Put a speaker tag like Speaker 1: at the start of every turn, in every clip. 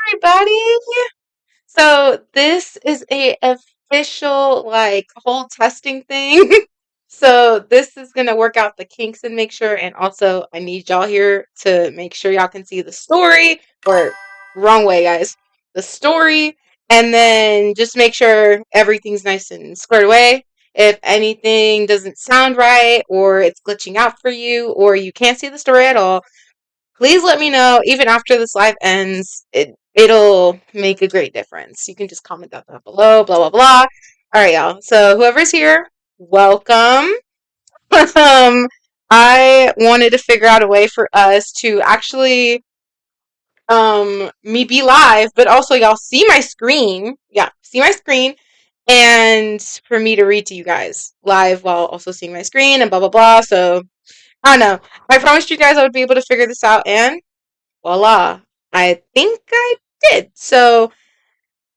Speaker 1: everybody. So this is a official like whole testing thing. So this is gonna work out the kinks and make sure, and also I need y'all here to make sure y'all can see the story, or wrong way, guys. The story, and then just make sure everything's nice and squared away. If anything doesn't sound right, or it's glitching out for you, or you can't see the story at all, please let me know. Even after this live ends, it'll make a great difference. You can just comment that down below. Blah blah blah. All right, y'all. So whoever's here, welcome. I wanted to figure out a way for us to actually me be live, but also y'all see my screen. Yeah, see my screen, and for me to read to you guys live while also seeing my screen and blah blah blah. So I don't know. I promised you guys I would be able to figure this out, and voila. I think I did. So,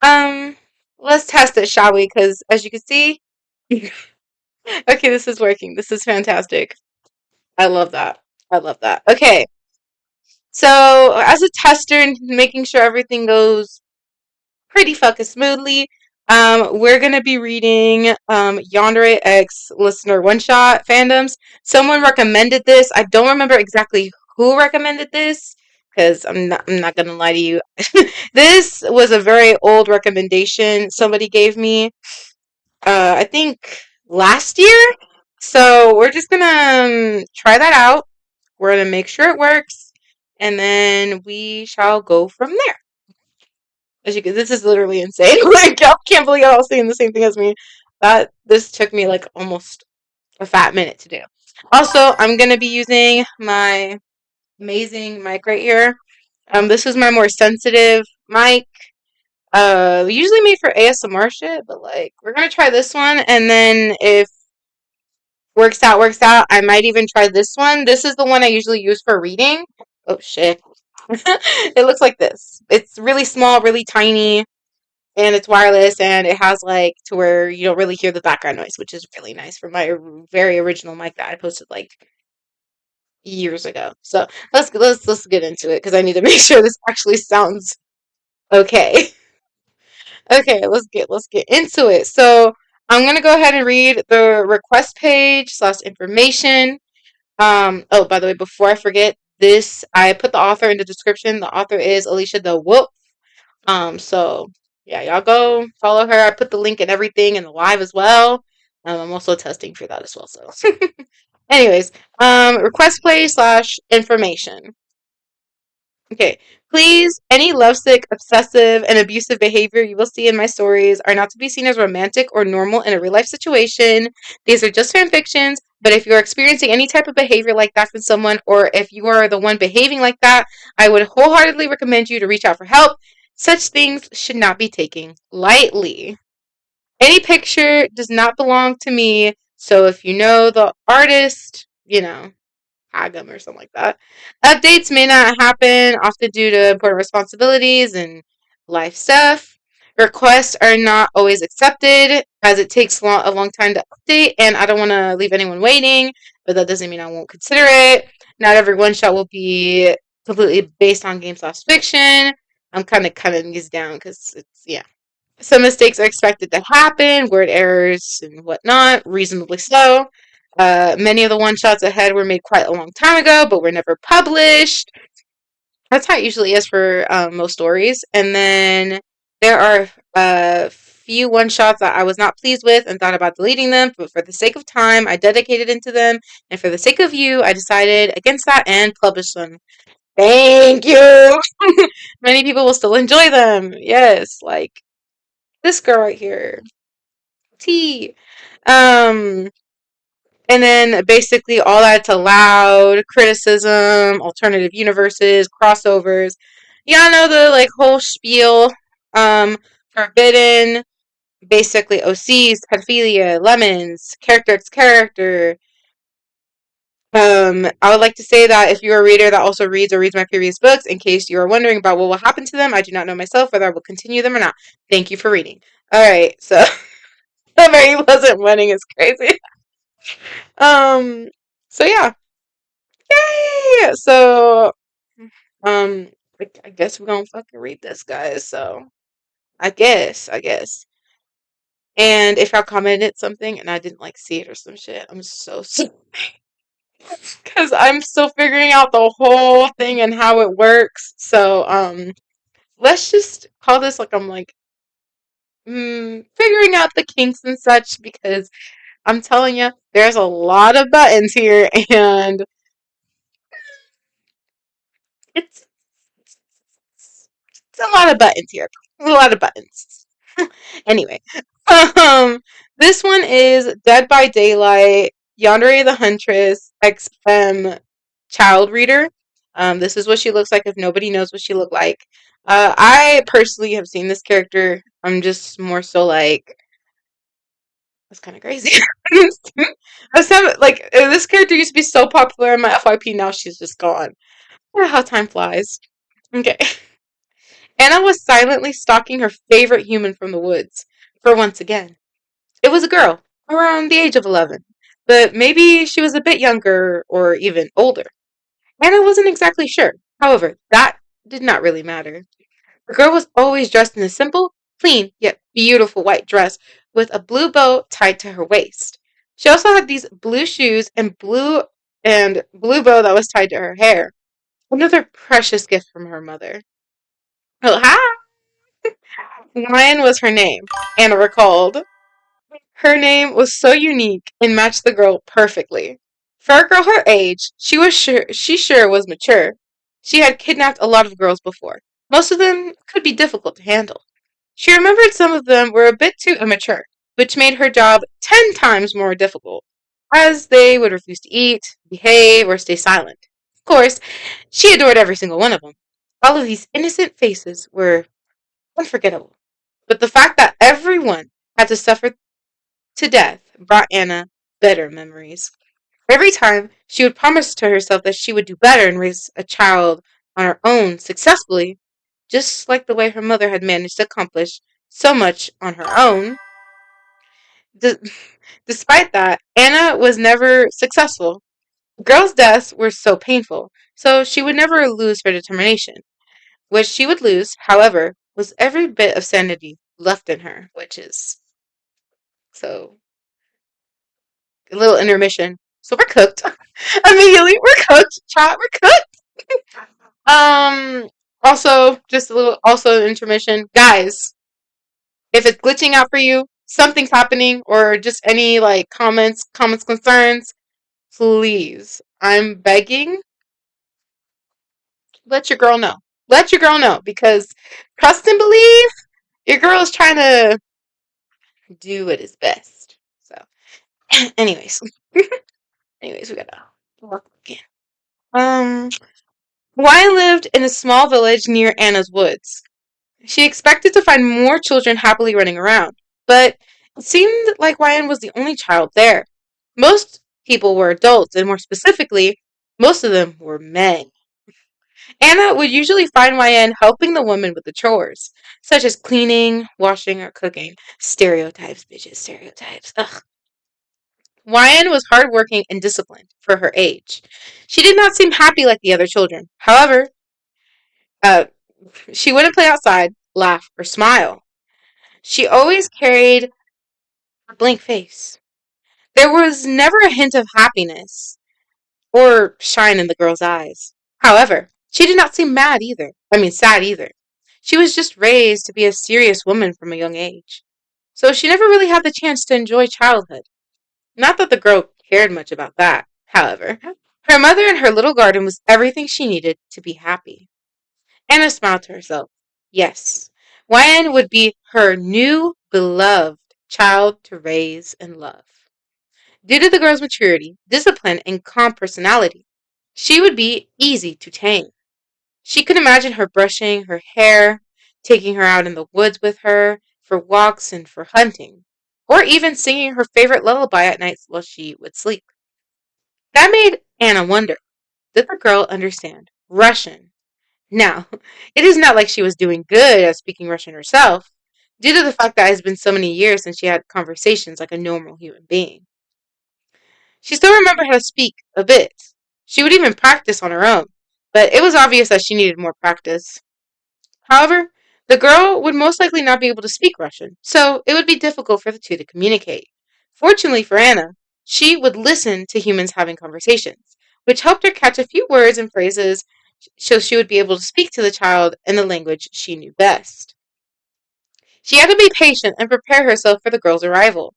Speaker 1: um, let's test it, shall we? Because as you can see, okay, this is working. This is fantastic. I love that. I love that. Okay, so as a tester and making sure everything goes pretty fucking smoothly, we're gonna be reading Yandere X Listener One Shot Fandoms. Someone recommended this. I don't remember exactly who recommended this because I'm not gonna lie to you. This was a very old recommendation somebody gave me. I think last year. So we're just gonna try that out. We're gonna make sure it works, and then we shall go from there. As you can, this is literally insane. Like, I can't believe y'all saying the same thing as me. That this took me like almost a fat minute to do. Also, I'm gonna be using my amazing mic right here. This is my more sensitive mic. Usually made for ASMR shit, but like we're gonna try this one, and then if works out, works out. I might even try this one. This is the one I usually use for reading. Oh shit. It looks like this. It's really small, really tiny, and it's wireless, and it has like to where you don't really hear the background noise, which is really nice for my very original mic that I posted like years ago. So let's get into it because I need to make sure this actually sounds okay. Okay, let's get into it. So I'm gonna go ahead and read the request page slash information. Oh, by the way, before I forget, this I put the author in the description. The author is Alicia the Wolf. So yeah, y'all go follow her. I put the link and everything in the live as well. I'm also testing for that as well. So, anyways, request play slash information. Okay. Please, any lovesick, obsessive, and abusive behavior you will see in my stories are not to be seen as romantic or normal in a real life situation. These are just fan fictions, but if you're experiencing any type of behavior like that from someone, or if you are the one behaving like that, I would wholeheartedly recommend you to reach out for help. Such things should not be taken lightly. Any picture does not belong to me, so if you know the artist, tag them or something like that. Updates may not happen, often due to important responsibilities and life stuff. Requests are not always accepted, as it takes a long time to update, and I don't want to leave anyone waiting, but that doesn't mean I won't consider it. Not every one shot will be completely based on game slash fiction. I'm kind of cutting these down because it's, yeah. Some mistakes are expected to happen, word errors and whatnot, reasonably so. Many of the one-shots ahead were made quite a long time ago, but were never published. That's how it usually is for most stories. And then there are a few one-shots that I was not pleased with and thought about deleting them, but for the sake of time, I dedicated into them, and for the sake of you, I decided against that and published them. Thank you! Many people will still enjoy them. Yes, like this girl right here. T. Um, and then basically all that's allowed, criticism, alternative universes, crossovers. Y'all know the like whole spiel. Forbidden, basically OCs, pedophilia, lemons, character x character. I would like to say that if you're a reader that also reads or reads my previous books, in case you are wondering about what will happen to them, I do not know myself whether I will continue them or not. Thank you for reading. Alright, so Mary wasn't winning is crazy. Um, so yeah. Yay! So, I guess we're gonna fucking read this, guys. So I guess. And if I commented something and I didn't like see it or some shit, I'm so sorry. Because I'm still figuring out the whole thing and how it works. So let's just call this like I'm like figuring out the kinks and such because I'm telling you, there's a lot of buttons here, and it's it's a lot of buttons here. A lot of buttons. Anyway, um, this one is Dead by Daylight, Yandere the Huntress, XM Child Reader. This is what she looks like if nobody knows what she looked like. I personally have seen this character. I'm just more so like, that's kind of crazy. Like, this character used to be so popular in my FYP, now she's just gone. How time flies. Okay. Anna was silently stalking her favorite human from the woods. For once again. It was a girl, around the age of 11. But maybe she was a bit younger or even older. Anna wasn't exactly sure. However, that did not really matter. The girl was always dressed in a simple, clean, yet beautiful white dress with a blue bow tied to her waist. She also had these blue shoes and blue bow that was tied to her hair. Another precious gift from her mother. Oh, hi! Lion was her name, Anna recalled. Her name was so unique and matched the girl perfectly. For a girl her age, she sure was mature. She had kidnapped a lot of girls before. Most of them could be difficult to handle. She remembered some of them were a bit too immature, which made her job 10 times more difficult, as they would refuse to eat, behave, or stay silent. Of course, she adored every single one of them. All of these innocent faces were unforgettable. But the fact that everyone had to suffer to death brought Anna better memories. Every time she would promise to herself that she would do better and raise a child on her own successfully, just like the way her mother had managed to accomplish so much on her own. D- Despite that, Anna was never successful. The girls' deaths were so painful, so she would never lose her determination. What she would lose, however, was every bit of sanity left in her, which is so a little intermission. So we're cooked. Immediately, we're cooked. Chat, we're cooked. Also, just a little, also intermission. Guys, if it's glitching out for you, something's happening, or just any, like, comments, concerns, please, I'm begging, let your girl know. Let your girl know, because trust and believe, your girl is trying to do what is best. So, anyways, we gotta work again. Um, Wyatt lived in a small village near Anna's woods. She expected to find more children happily running around, but it seemed like Wyatt was the only child there. Most people were adults, and more specifically, most of them were men. Anna would usually find Wyatt helping the woman with the chores, such as cleaning, washing, or cooking. Stereotypes, bitches, stereotypes. Ugh. Wyan was hardworking and disciplined for her age. She did not seem happy like the other children. However, uh, she wouldn't play outside, laugh, or smile. She always carried a blank face. There was never a hint of happiness or shine in the girl's eyes. However, she did not seem mad either. I mean, sad either. She was just raised to be a serious woman from a young age. So she never really had the chance to enjoy childhood. Not that the girl cared much about that, however. Her mother and her little garden was everything she needed to be happy. Anna smiled to herself. Yes, Wyan would be her new beloved child to raise and love. Due to the girl's maturity, discipline, and calm personality, she would be easy to tame. She could imagine her brushing her hair, taking her out in the woods with her for walks and for hunting, or even singing her favorite lullaby at nights while she would sleep. That made Anna wonder, did the girl understand Russian? Now, it is not like she was doing good at speaking Russian herself, due to the fact that it has been so many years since she had conversations like a normal human being. She still remembered how to speak a bit. She would even practice on her own. but it was obvious that she needed more practice. However, the girl would most likely not be able to speak Russian, so it would be difficult for the two to communicate. Fortunately for Anna, she would listen to humans having conversations, which helped her catch a few words and phrases so she would be able to speak to the child in the language she knew best. She had to be patient and prepare herself for the girl's arrival.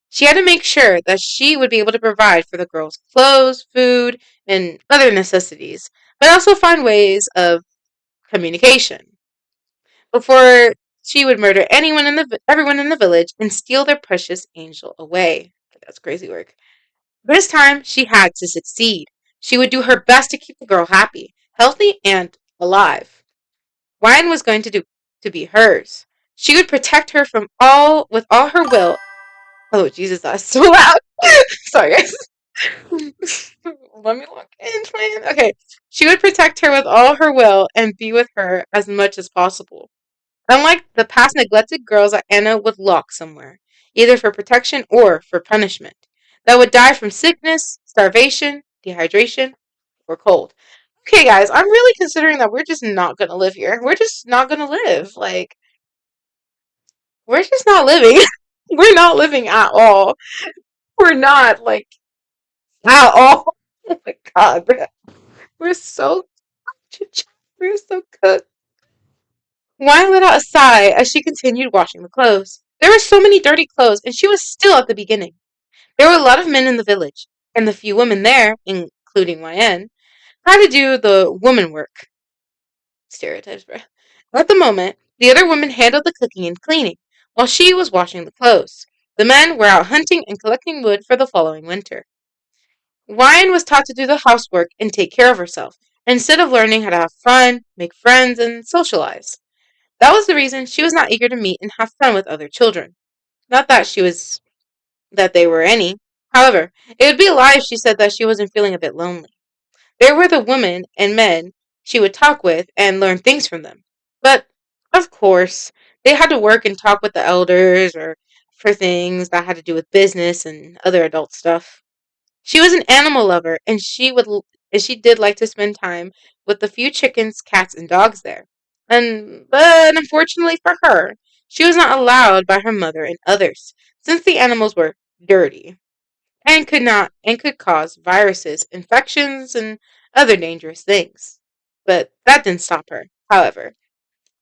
Speaker 1: She had to make sure that she would be able to provide for the girl's clothes, food, and other necessities, but also find ways of communication before she would murder everyone in the village and steal their precious angel away. That's crazy work. This time, she had to succeed. She would do her best to keep the girl happy, healthy, and alive. Wine was going to be hers. She would protect her from all with all her will. Oh Jesus, that's so loud. Sorry, guys. Let me look in, man. Okay, she would protect her with all her will and be with her as much as possible. Unlike the past neglected girls that Anna would lock somewhere, either for protection or for punishment, that would die from sickness, starvation, dehydration, or cold. Okay, guys, I'm really considering that we're just not gonna live here. We're just not gonna live. Like, we're just not living. We're not living at all. We're not, like, at all. Oh my god, we're so we're so cooked. Wine let out a sigh as she continued washing the clothes. There were so many dirty clothes, and she was still at the beginning. There were a lot of men in the village, and the few women there, including YN, had to do the woman work. Stereotypes, bro. At the moment, the other women handled the cooking and cleaning, while she was washing the clothes. The men were out hunting and collecting wood for the following winter. Ryan was taught to do the housework and take care of herself, instead of learning how to have fun, make friends, and socialize. That was the reason she was not eager to meet and have fun with other children. Not that they were any. However, it would be a lie if she said that she wasn't feeling a bit lonely. There were the women and men she would talk with and learn things from them. But, of course, they had to work and talk with the elders or for things that had to do with business and other adult stuff. She was an animal lover, and she did like to spend time with the few chickens, cats, and dogs there. But unfortunately for her, she was not allowed by her mother and others, since the animals were dirty and could cause viruses, infections, and other dangerous things. But that didn't stop her, however,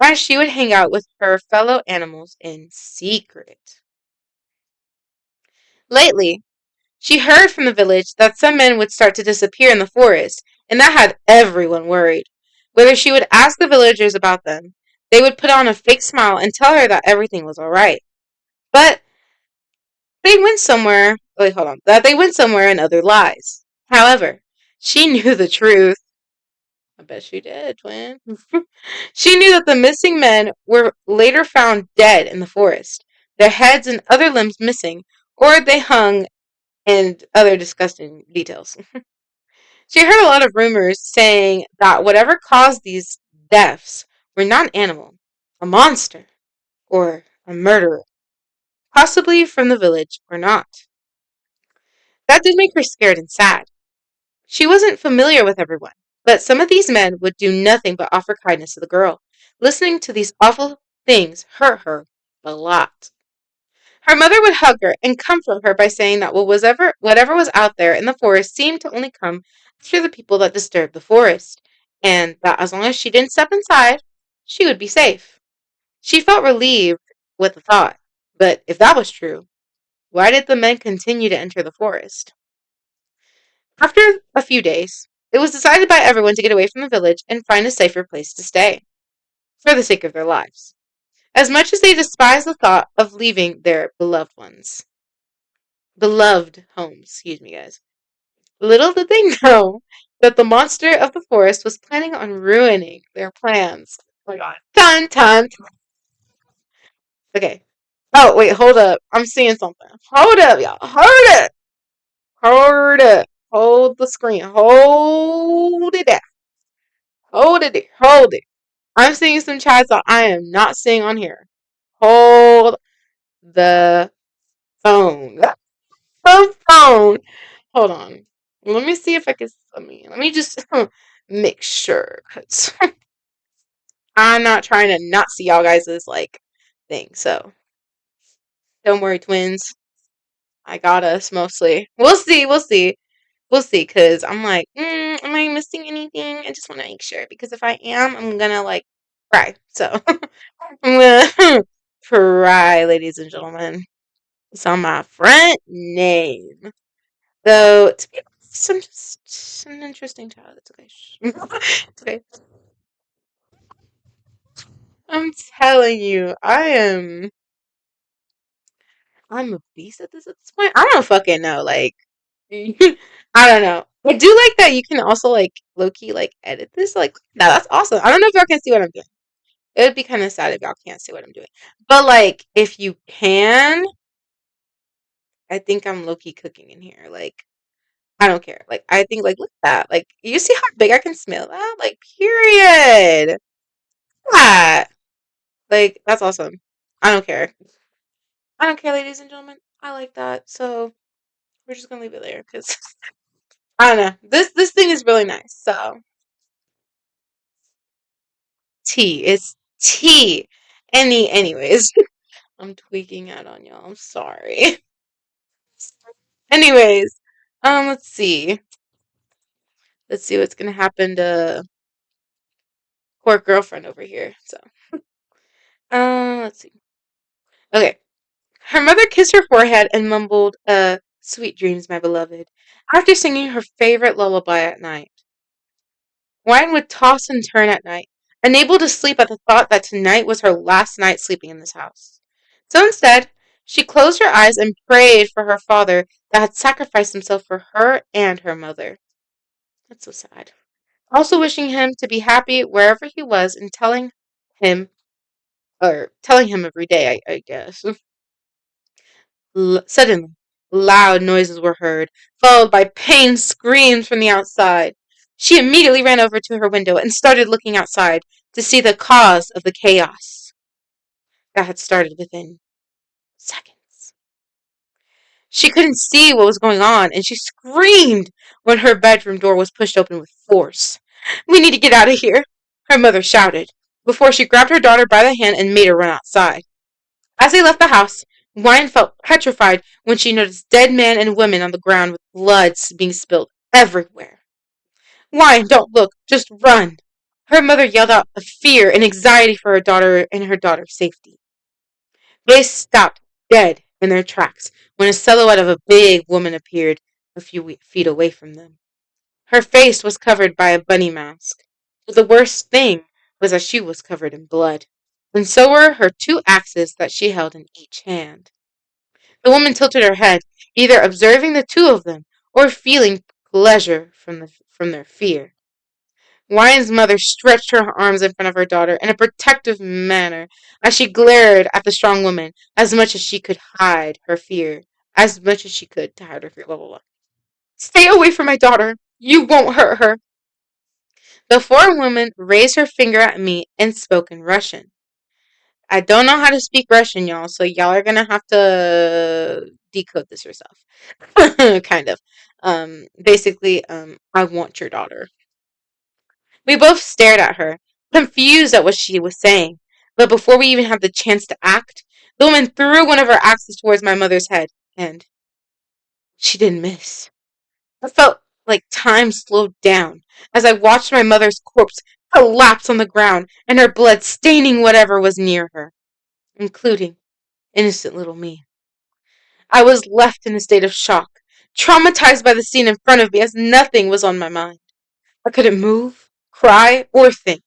Speaker 1: as she would hang out with her fellow animals in secret. Lately, she heard from the village that some men would start to disappear in the forest, and that had everyone worried. Whether she would ask the villagers about them, they would put on a fake smile and tell her that everything was alright. But they went somewhere. Wait, hold on. That they went somewhere and other lies. However, she knew the truth. I bet she did, twin. She knew that the missing men were later found dead in the forest, their heads and other limbs missing, or they hung, and other disgusting details. She heard a lot of rumors saying that whatever caused these deaths were not an animal, a monster, or a murderer, possibly from the village or not. That did make her scared and sad. She wasn't familiar with everyone, but some of these men would do nothing but offer kindness to the girl. Listening to these awful things hurt her a lot. Her mother would hug her and comfort her by saying that whatever was out there in the forest seemed to only come after the people that disturbed the forest, and that as long as she didn't step inside, she would be safe. She felt relieved with the thought, but if that was true, why did the men continue to enter the forest? After a few days, it was decided by everyone to get away from the village and find a safer place to stay, for the sake of their lives, as much as they despised the thought of leaving their beloved homes, excuse me, guys. Little did they know that the monster of the forest was planning on ruining their plans. Oh my god. Dun, dun. Okay. Oh, wait, hold up. I'm seeing something. Hold up, y'all. Hold it. Hold it. Hold the screen. Hold it there. Hold it there. Hold it. I'm seeing some chats that I am not seeing on here. Hold the phone. The phone. Hold on. Let me see if I can. Let me just. make sure, because I'm not trying to not see y'all guys' like thing. So don't worry, twins. I got us mostly. We'll see. We'll see. We'll see. Because I'm like, am I missing anything? I just want to make sure. Because if I am, I'm gonna like cry. So I'm gonna cry, ladies and gentlemen. It's on my front name. Though to be honest, I'm just an interesting child. It's okay. It's okay. I'm telling you, I'm a beast at this point. I don't fucking know. Like, I don't know. I do like that you can also like low key like edit this. Like, no, that's awesome. I don't know if y'all can see what I'm doing. It would be kind of sad if y'all can't see what I'm doing. But like, if you can, I think I'm low key cooking in here. Like, I don't care. Like, I think like look at that. Like, you see how big I can smell that? Like, period. That. Like, that's awesome. I don't care. I don't care, ladies and gentlemen. I like that. So we're just gonna leave it there because I don't know. This thing is really nice. So tea. It's tea. Anyways. I'm tweaking out on y'all. I'm sorry. Anyways, let's see. Let's see what's gonna happen to poor girlfriend over here. So, let's see. Okay. Her mother kissed her forehead and mumbled, "Sweet dreams, my beloved," after singing her favorite lullaby at night. Wine would toss and turn at night, unable to sleep at the thought that tonight was her last night sleeping in this house. So instead, she closed her eyes and prayed for her father that had sacrificed himself for her and her mother. That's so sad. Also wishing him to be happy wherever he was and him, telling him every day, I guess. Suddenly, loud noises were heard, followed by pained screams from the outside. She immediately ran over to her window and started looking outside to see the cause of the chaos that had started within seconds. She couldn't see what was going on, and she screamed when her bedroom door was pushed open with force. "We need to get out of here," her mother shouted, before she grabbed her daughter by the hand and made her run outside. As they left the house, Wine felt petrified when she noticed dead men and women on the ground with blood being spilled everywhere. "Wine, don't look, just run!" Her mother yelled out of fear and anxiety for her daughter and her daughter's safety. They stopped dead in their tracks when a silhouette of a big woman appeared a few feet away from them. Her face was covered by a bunny mask, but the worst thing was that she was covered in blood, and so were her two axes that she held in each hand. The woman tilted her head, either observing the two of them or feeling pleasure from their fear. Wine's mother stretched her arms in front of her daughter in a protective manner as she glared at the strong woman as much as she could hide her fear. As much as she could to hide her fear. Blah, blah, blah. "Stay away from my daughter. You won't hurt her." The foreign woman raised her finger at me and spoke in Russian. I don't know how to speak Russian, y'all, so y'all are gonna have to decode this yourself. Kind of. Basically, I want your daughter. We both stared at her, confused at what she was saying. But before we even had the chance to act, the woman threw one of her axes towards my mother's head, and she didn't miss. I felt like time slowed down as I watched my mother's corpse collapse on the ground and her blood staining whatever was near her, including innocent little me. I was left in a state of shock, traumatized by the scene in front of me as nothing was on my mind. I couldn't move, cry, or think.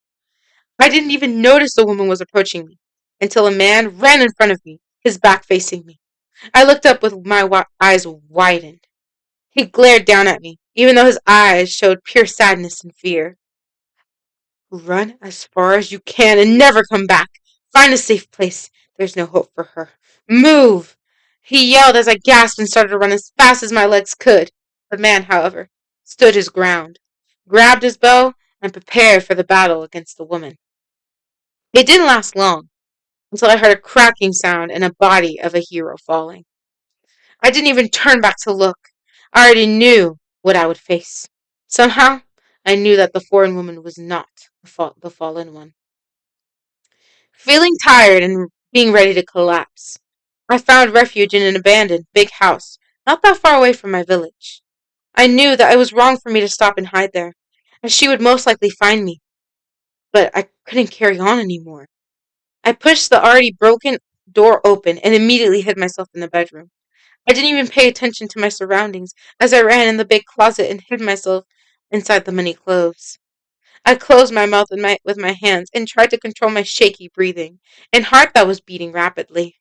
Speaker 1: I didn't even notice the woman was approaching me until a man ran in front of me, his back facing me. I looked up with my eyes widened. He glared down at me, even though his eyes showed pure sadness and fear. "Run as far as you can and never come back. Find a safe place. There's no hope for her. Move!" He yelled as I gasped and started to run as fast as my legs could. The man, however, stood his ground, grabbed his bow, and prepared for the battle against the woman. It didn't last long until I heard a cracking sound and a body of a hero falling. I didn't even turn back to look. I already knew what I would face. Somehow, I knew that the foreign woman was not the fallen one. Feeling tired and being ready to collapse, I found refuge in an abandoned big house not that far away from my village. I knew that it was wrong for me to stop and hide there, as she would most likely find me, but I couldn't carry on anymore. I pushed the already broken door open and immediately hid myself in the bedroom. I didn't even pay attention to my surroundings as I ran in the big closet and hid myself inside the many clothes. I closed my mouth with my hands and tried to control my shaky breathing and heart that was beating rapidly.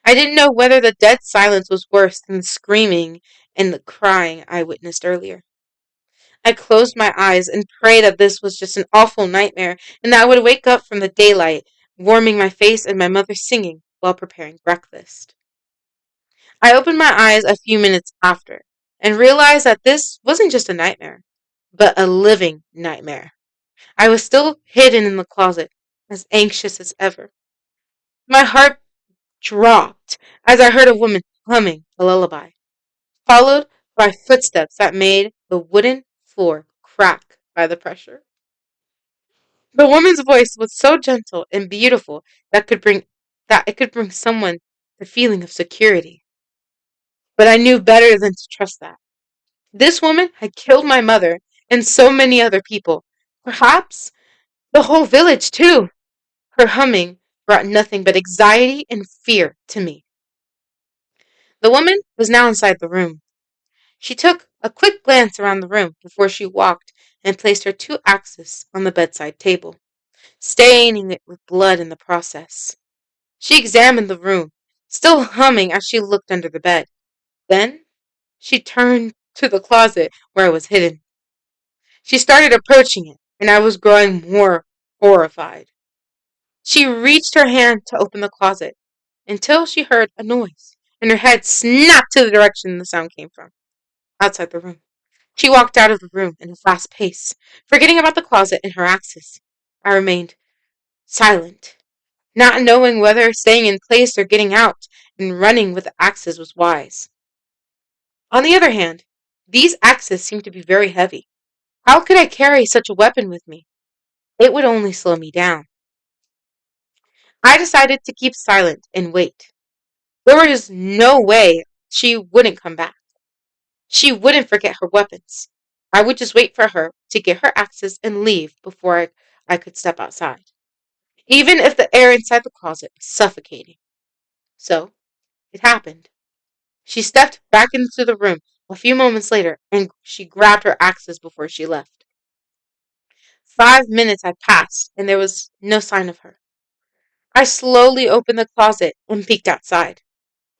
Speaker 1: I didn't know whether the dead silence was worse than the screaming and the crying I witnessed earlier. I closed my eyes and prayed that this was just an awful nightmare and that I would wake up from the daylight, warming my face and my mother singing while preparing breakfast. I opened my eyes a few minutes after and realized that this wasn't just a nightmare, but a living nightmare. I was still hidden in the closet, as anxious as ever. My heart dropped as I heard a woman humming a lullaby, followed by footsteps that made the wooden floor crack by the pressure. The woman's voice was so gentle and beautiful that it could bring someone the feeling of security. But I knew better than to trust that. This woman had killed my mother and so many other people. Perhaps the whole village, too. Her humming brought nothing but anxiety and fear to me. The woman was now inside the room. She took a quick glance around the room before she walked and placed her two axes on the bedside table, staining it with blood in the process. She examined the room, still humming as she looked under the bed. Then she turned to the closet where I was hidden. She started approaching it, and I was growing more horrified. She reached her hand to open the closet until she heard a noise, and her head snapped to the direction the sound came from, outside the room. She walked out of the room in a fast pace, forgetting about the closet and her axes. I remained silent, not knowing whether staying in place or getting out and running with the axes was wise. On the other hand, these axes seemed to be very heavy. How could I carry such a weapon with me? It would only slow me down. I decided to keep silent and wait. There was no way she wouldn't come back. She wouldn't forget her weapons. I would just wait for her to get her axes and leave before I could step outside, even if the air inside the closet was suffocating. So, it happened. She stepped back into the room a few moments later and she grabbed her axes before she left. 5 minutes had passed and there was no sign of her. I slowly opened the closet and peeked outside.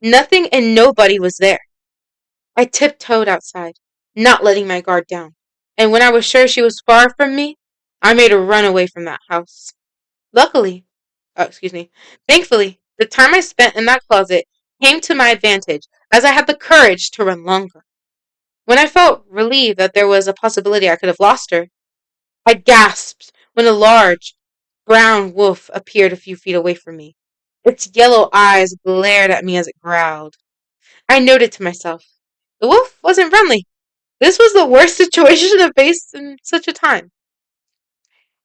Speaker 1: Nothing and nobody was there. I tiptoed outside, not letting my guard down, and when I was sure she was far from me, I made a run away from that house. Luckily, thankfully, the time I spent in that closet came to my advantage as I had the courage to run longer. When I felt relieved that there was a possibility I could have lost her, I gasped when a large, brown wolf appeared a few feet away from me. Its yellow eyes glared at me as it growled. I noted to myself, the wolf wasn't friendly. This was the worst situation to face in such a time.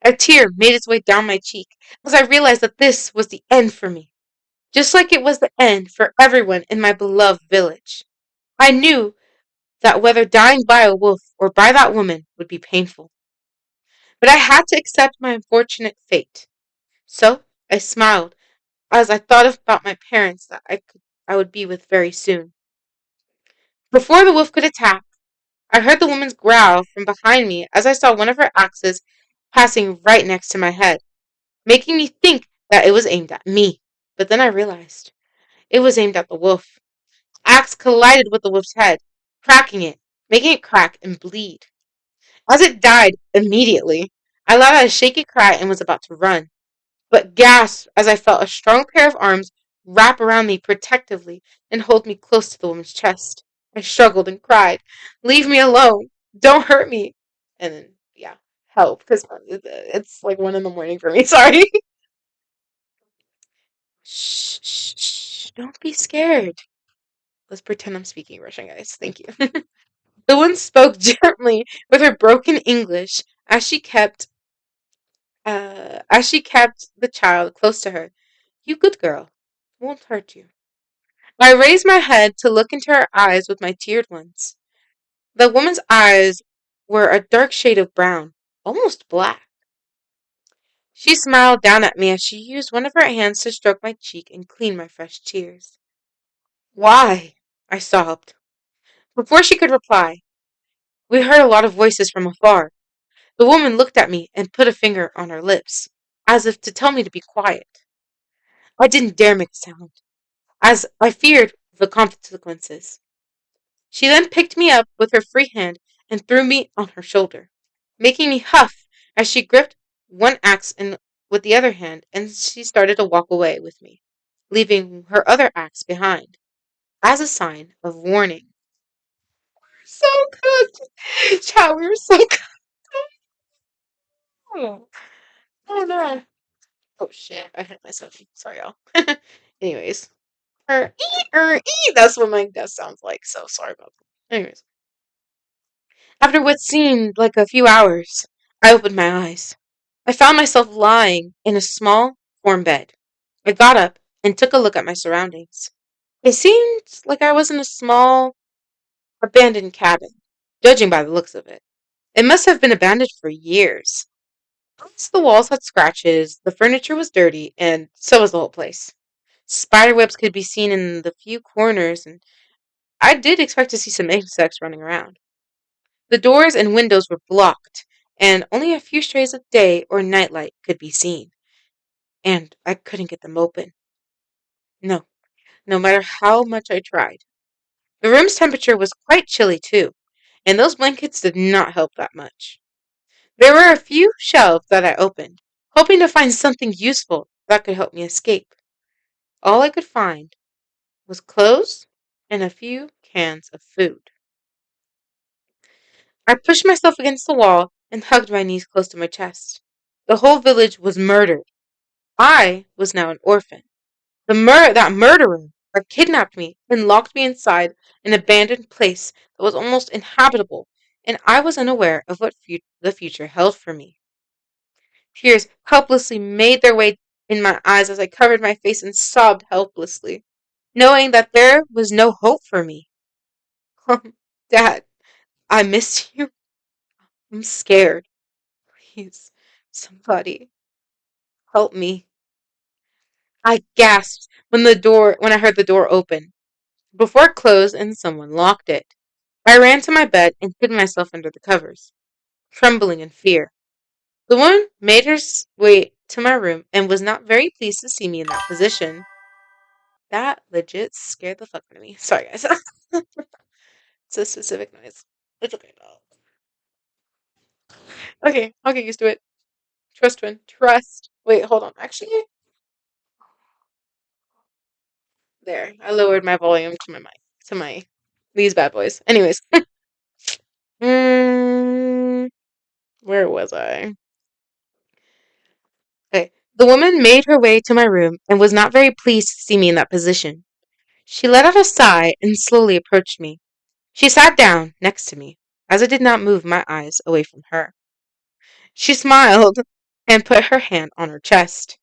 Speaker 1: A tear made its way down my cheek as I realized that this was the end for me, just like it was the end for everyone in my beloved village. I knew that whether dying by a wolf or by that woman would be painful, but I had to accept my unfortunate fate. So I smiled as I thought about my parents that I would be with very soon. Before the wolf could attack, I heard the woman's growl from behind me as I saw one of her axes passing right next to my head, making me think that it was aimed at me. But then I realized it was aimed at the wolf. The axe collided with the wolf's head, cracking it, making it crack and bleed. As it died immediately, I let out a shaky cry and was about to run, but gasped as I felt a strong pair of arms wrap around me protectively and hold me close to the woman's chest. I struggled and cried, "Leave me alone! Don't hurt me!" And then, yeah, help, because it's like 1 in the morning for me. Sorry. Shh, shh, shh, don't be scared. Let's pretend I'm speaking Russian, guys. Thank you. The woman spoke gently with her broken English as she kept the child close to her. You good girl. Won't hurt you. I raised my head to look into her eyes with my teared ones. The woman's eyes were a dark shade of brown, almost black. She smiled down at me as she used one of her hands to stroke my cheek and clean my fresh tears. Why? I sobbed. Before she could reply, we heard a lot of voices from afar. The woman looked at me and put a finger on her lips, as if to tell me to be quiet. I didn't dare make a sound, as I feared the consequences. She then picked me up with her free hand and threw me on her shoulder, making me huff as she gripped one axe with the other hand, and she started to walk away with me, leaving her other axe behind, as a sign of warning. So good! Child, we were so good. Oh no. Oh shit, I hit myself. Sorry, y'all. Anyways. That's what my death sounds like, so sorry about that. Anyways. After what seemed like a few hours, I opened my eyes. I found myself lying in a small, warm bed. I got up and took a look at my surroundings. It seemed like I was in a small, abandoned cabin, judging by the looks of it. It must have been abandoned for years. The walls had scratches, the furniture was dirty, and so was the whole place. Spiderwebs could be seen in the few corners, and I did expect to see some insects running around. The doors and windows were blocked, and only a few strays of day or nightlight could be seen, and I couldn't get them open. No, no matter how much I tried. The room's temperature was quite chilly, too, and those blankets did not help that much. There were a few shelves that I opened, hoping to find something useful that could help me escape. All I could find was clothes and a few cans of food. I pushed myself against the wall and hugged my knees close to my chest. The whole village was murdered. I was now an orphan. That murderer had kidnapped me and locked me inside an abandoned place that was almost inhabitable, and I was unaware of what the future held for me. Tears helplessly made their way in my eyes as I covered my face and sobbed helplessly, knowing that there was no hope for me. Dad, I miss you. I'm scared. Please, somebody, help me. I gasped when I heard the door open. Before it closed and someone locked it. I ran to my bed and hid myself under the covers, trembling in fear. The woman made her way to my room and was not very pleased to see me in that position. That legit scared the fuck out of me. Sorry, guys. It's a specific noise. It's okay, though. Okay, I'll get used to it. Trust, twin. Trust. Wait, hold on. Actually, there. I lowered my volume to my mic. To my these bad boys. Anyways. mm, where was I? Okay. The woman made her way to my room and was not very pleased to see me in that position. She let out a sigh and slowly approached me. She sat down next to me, as I did not move my eyes away from her. She smiled and put her hand on her chest.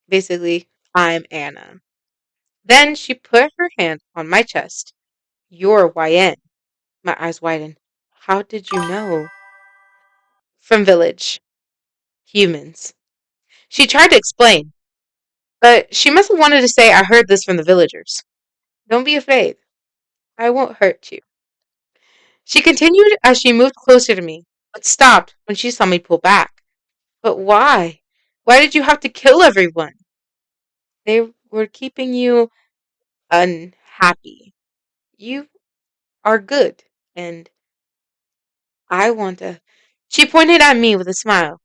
Speaker 1: Basically, I'm Anna. Then she put her hand on my chest. You're YN. My eyes widened. How did you know? From village. Humans. She tried to explain, but she must have wanted to say I heard this from the villagers. Don't be afraid. I won't hurt you. She continued as she moved closer to me, but stopped when she saw me pull back. But why? Why did you have to kill everyone? They were keeping you unhappy. You are good, and I want to. She pointed at me with a smile.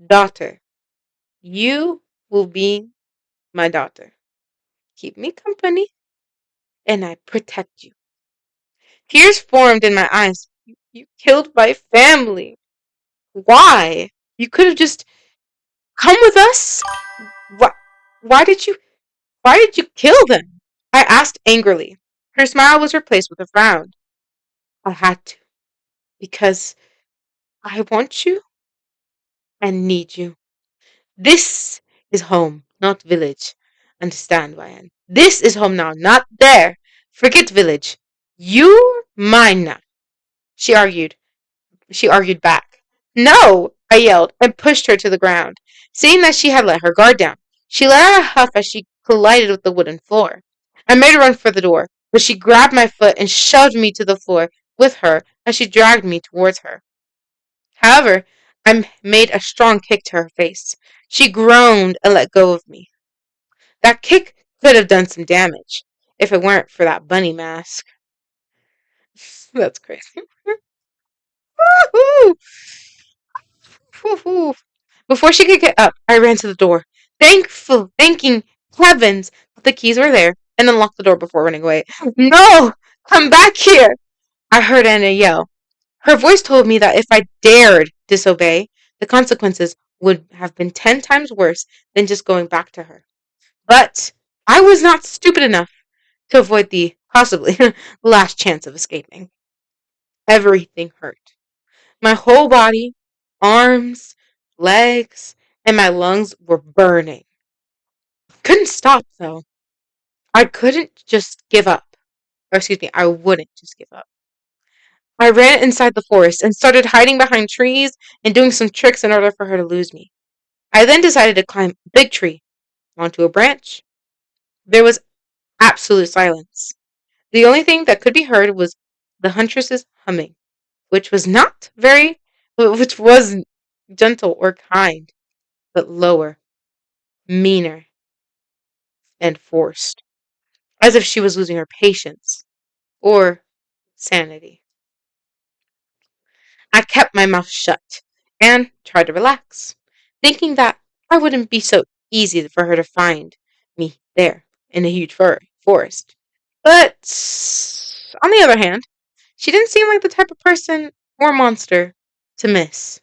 Speaker 1: Daughter, you will be my daughter. Keep me company, and I protect you. Tears formed in my eyes. You killed my family. Why? You could have just come with us. Why? Why did you? Why did you kill them? I asked angrily. Her smile was replaced with a frown. I had to because I want you and need you. This is home, not village. Understand, Ryan? This is home now, not there. Forget village. You're mine now. She argued. She argued back. No! I yelled and pushed her to the ground. Seeing that she had let her guard down, she let out a huff as she collided with the wooden floor. I made a run for the door, but she grabbed my foot and shoved me to the floor with her as she dragged me towards her. However, I made a strong kick to her face. She groaned and let go of me. That kick could have done some damage if it weren't for that bunny mask. That's crazy. Woohoo! Woohoo! Before she could get up, I ran to the door, thanking heavens that the keys were there, and unlocked the door before running away. No! Come back here! I heard Anna yell. Her voice told me that if I dared disobey, the consequences would have been 10 times worse than just going back to her. But I was not stupid enough to avoid the, possibly, last chance of escaping. Everything hurt. My whole body, arms, legs, and my lungs were burning. Couldn't stop, though. I couldn't just give up. Or, excuse me, I wouldn't just give up. I ran inside the forest and started hiding behind trees and doing some tricks in order for her to lose me. I then decided to climb a big tree onto a branch. There was absolute silence. The only thing that could be heard was the huntress's humming, which was not very, which was gentle or kind, but lower, meaner, and forced, as if she was losing her patience or sanity. I kept my mouth shut and tried to relax, thinking that I wouldn't be so easy for her to find me there in a huge forest. But on the other hand, she didn't seem like the type of person or monster to miss.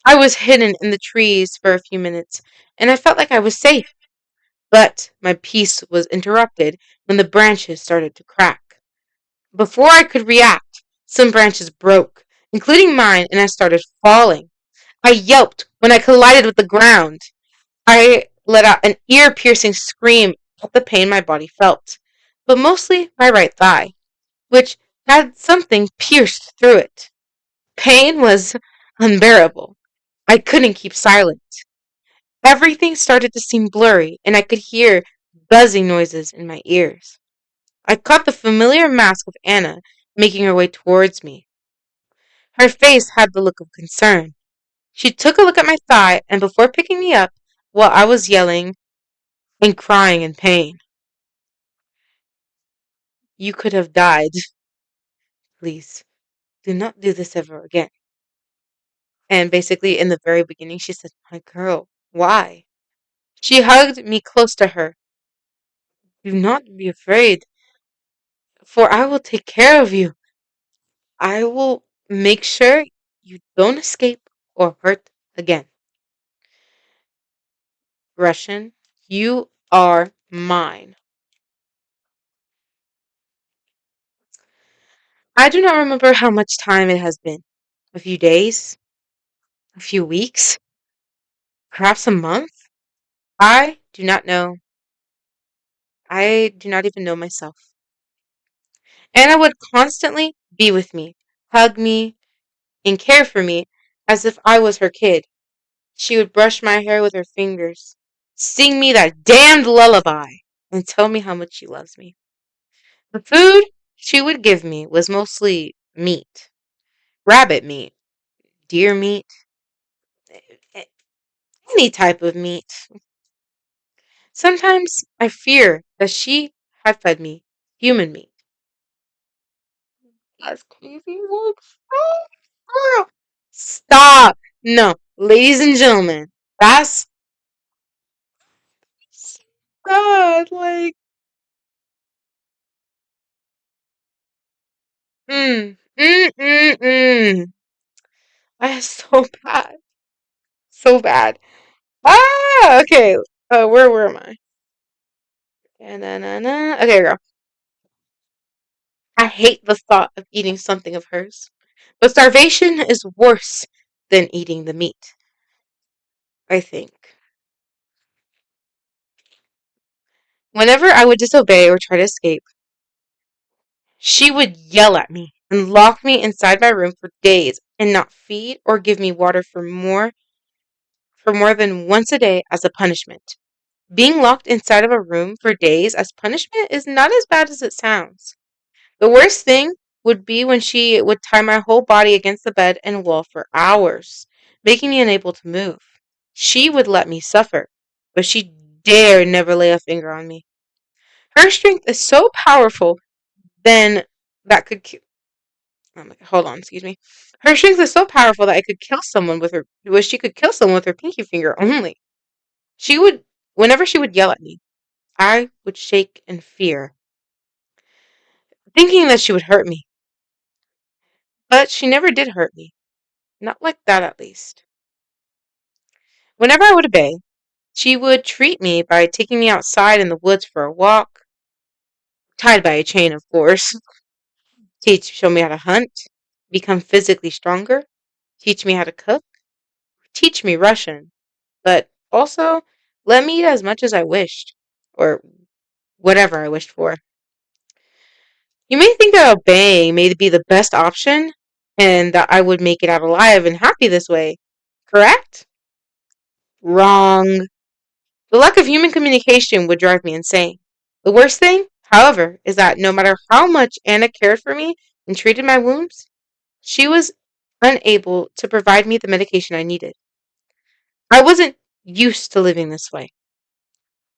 Speaker 1: I was hidden in the trees for a few minutes, and I felt like I was safe. But my peace was interrupted when the branches started to crack. Before I could react, some branches broke, including mine, and I started falling. I yelped when I collided with the ground. I let out an ear-piercing scream at the pain my body felt, but mostly my right thigh, which had something pierced through it. Pain was unbearable. I couldn't keep silent. Everything started to seem blurry, and I could hear buzzing noises in my ears. I caught the familiar mask of Anna making her way towards me. Her face had the look of concern. She took a look at my thigh, and before picking me up, while I was yelling and crying in pain, "You could have died. Please, do not do this ever again." And basically, in the very beginning, she said, "My girl, why?" She hugged me close to her. "Do not be afraid, for I will take care of you. I will make sure you don't escape or hurt again." Russian, you are mine. I do not remember how much time it has been. A few days? A few weeks? Perhaps a month? I do not know. I do not even know myself. Anna would constantly be with me, hug me, and care for me as if I was her kid. She would brush my hair with her fingers, sing me that damned lullaby, and tell me how much she loves me. The food she would give me was mostly meat. Rabbit meat, deer meat, any type of meat. Sometimes I fear that she had fed me human meat. That's crazy. Stop. No, ladies and gentlemen, that's God. Like, mm, mm, mm. That's so bad. So bad. Ah, okay. Where am I? Okay, girl. I hate the thought of eating something of hers. But starvation is worse than eating the meat, I think. Whenever I would disobey or try to escape, she would yell at me and lock me inside my room for days and not feed or give me water for more than once a day as a punishment. Being locked inside of a room for days as punishment is not as bad as it sounds. The worst thing would be when she would tie my whole body against the bed and wall for hours, making me unable to move. She would let me suffer, but she dare never lay a finger on me. Her strength is so powerful then that could oh my, hold on, excuse me. Her strength is so powerful that I could kill someone with her. Well, she could kill someone with her pinky finger only. She would, whenever she would yell at me, I would shake in fear, thinking that she would hurt me. But she never did hurt me. Not like that, at least. Whenever I would obey, she would treat me by taking me outside in the woods for a walk, tied by a chain, of course. Show me how to hunt, become physically stronger, teach me how to cook, teach me Russian, but also let me eat as much as I wished, or whatever I wished for. You may think that obeying may be the best option, and that I would make it out alive and happy this way. Correct? Wrong. The lack of human communication would drive me insane. The worst thing, however, is that no matter how much Anna cared for me and treated my wounds, she was unable to provide me the medication I needed. I wasn't used to living this way.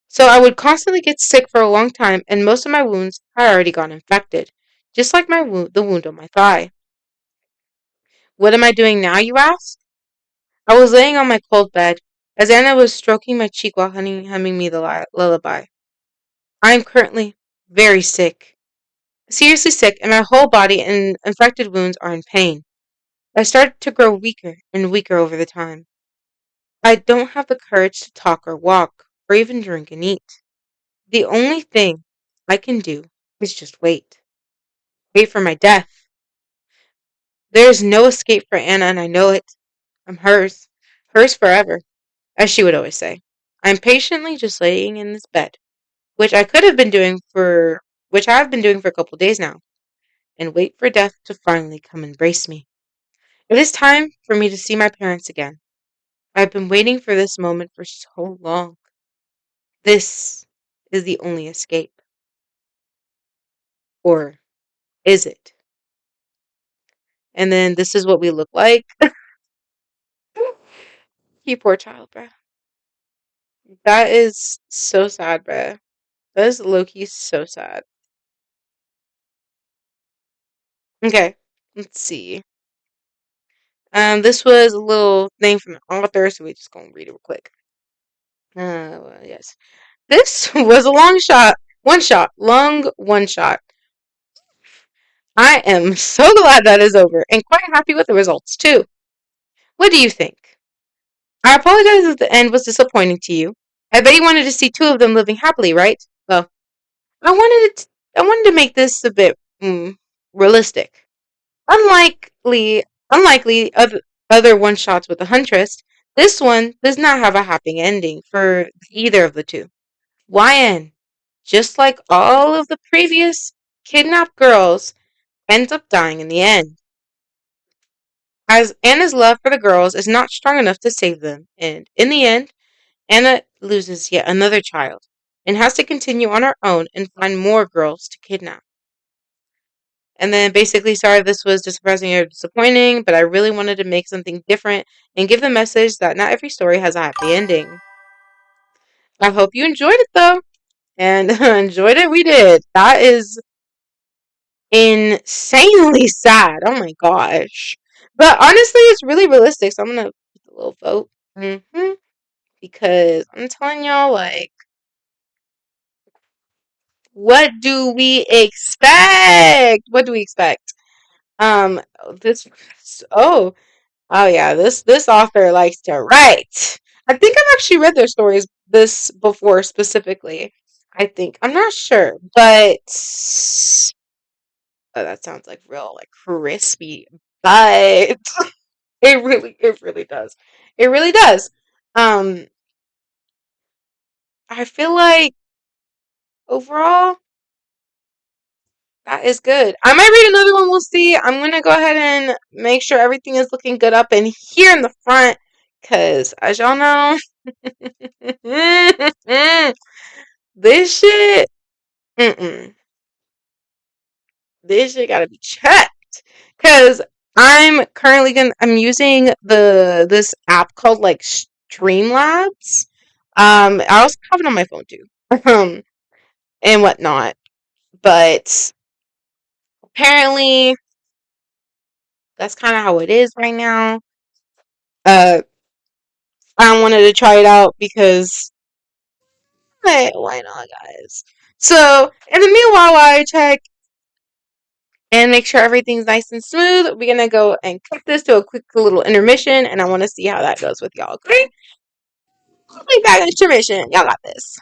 Speaker 1: So I would constantly get sick for a long time, and most of my wounds had already gone infected, just like the wound on my thigh. What am I doing now, you ask? I was laying on my cold bed, as Anna was stroking my cheek while humming me the lullaby. I am currently very sick, seriously sick, and my whole body and infected wounds are in pain. I started to grow weaker and weaker over the time. I don't have the courage to talk or walk, or even drink and eat. The only thing I can do is just wait. Wait for my death. There is no escape for Anna, and I know it. I'm hers. Hers forever, as she would always say. I'm patiently just laying in this bed, which I could have been doing for which I have been doing for a couple days now, and wait for death to finally come embrace me. It is time for me to see my parents again. I've been waiting for this moment for so long. This is the only escape. Or is it? And then this is what we look like. You poor child, bruh. That is so sad, bruh. That is low-key so sad. Okay, let's see. This was a little thing from the author, so we're just gonna read it real quick. Yes. This was a long one shot. I am so glad that is over, and quite happy with the results, too. What do you think? I apologize if the end was disappointing to you. I bet you wanted to see two of them living happily, right? Well, I wanted to make this a bit realistic. Unlikely other one shots with the Huntress, this one does not have a happy ending for either of the two. YN, just like all of the previous kidnapped girls, ends up dying in the end, as Anna's love for the girls is not strong enough to save them, and in the end, Anna loses yet another child and has to continue on her own and find more girls to kidnap. And then basically, sorry this was depressing or disappointing, but I really wanted to make something different and give the message that not every story has a happy ending. I hope you enjoyed it though. And enjoyed it, we did. That is insanely sad. Oh my gosh. But honestly, it's really realistic. So I'm gonna put a little vote. Because I'm telling y'all, like, what do we expect? What do we expect? Um, this. Oh, oh yeah. This author likes to write. I think I've actually read their stories this before specifically. I think I'm not sure, but Oh, that sounds like real like crispy, but it really does. It really does. Um, I feel like overall that is good. I might read another one. We'll see. I'm gonna go ahead and make sure everything is looking good up in here in the front, cause as y'all know, this shit, mm-mm, this shit gotta be checked. Cause I'm using this app called like Streamlabs. I also have it on my phone too, and whatnot. But apparently, that's kind of how it is right now. Uh, I wanted to try it out because hey, why not, guys? So, in the meanwhile, while I check and make sure everything's nice and smooth, we're gonna go and cut this to a quick little intermission, and I want to see how that goes with y'all. Okay, I'll be back in intermission. Y'all got this.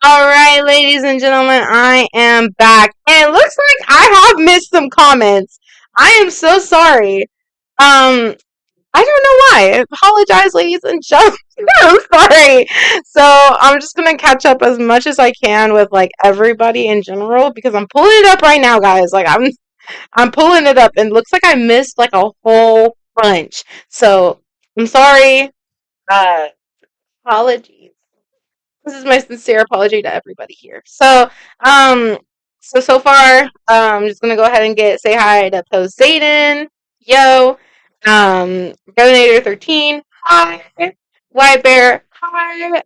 Speaker 1: Alright, ladies and gentlemen, I am back. And it looks like I have missed some comments. I am so sorry. I don't know why. I apologize, ladies and gentlemen. I'm sorry. So I'm just gonna catch up as much as I can with like everybody in general because I'm pulling it up right now, guys. Like I'm pulling it up and it looks like I missed like a whole bunch. So I'm sorry. Uh Apologies. This is my sincere apology to everybody here. Um, so far, I'm just gonna go ahead and say hi to Post Zayden, yo, Resonator 13, hi, White Bear, hi,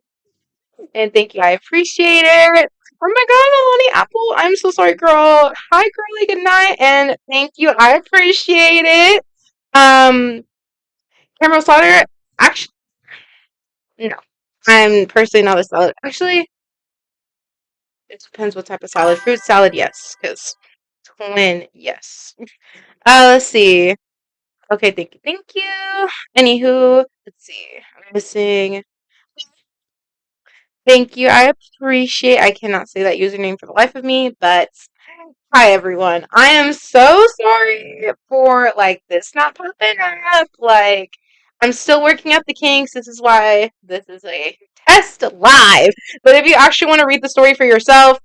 Speaker 1: and thank you, I appreciate it. Oh my god, Melanie Apple, I'm so sorry, girl. Hi, girly, good night, and thank you, I appreciate it. Um, Cameron Slaughter, actually, no, I'm personally not a salad. Actually, it depends what type of salad. Fruit salad, yes. Because twin, yes. Let's see. Okay, thank you, thank you. Anywho, let's see. I'm missing. Thank you. I appreciate. I cannot say that username for the life of me, but hi everyone. I am so sorry for like this not popping up. Like I'm still working out the kinks. This is why this is a test live. But if you actually want to read the story for yourself,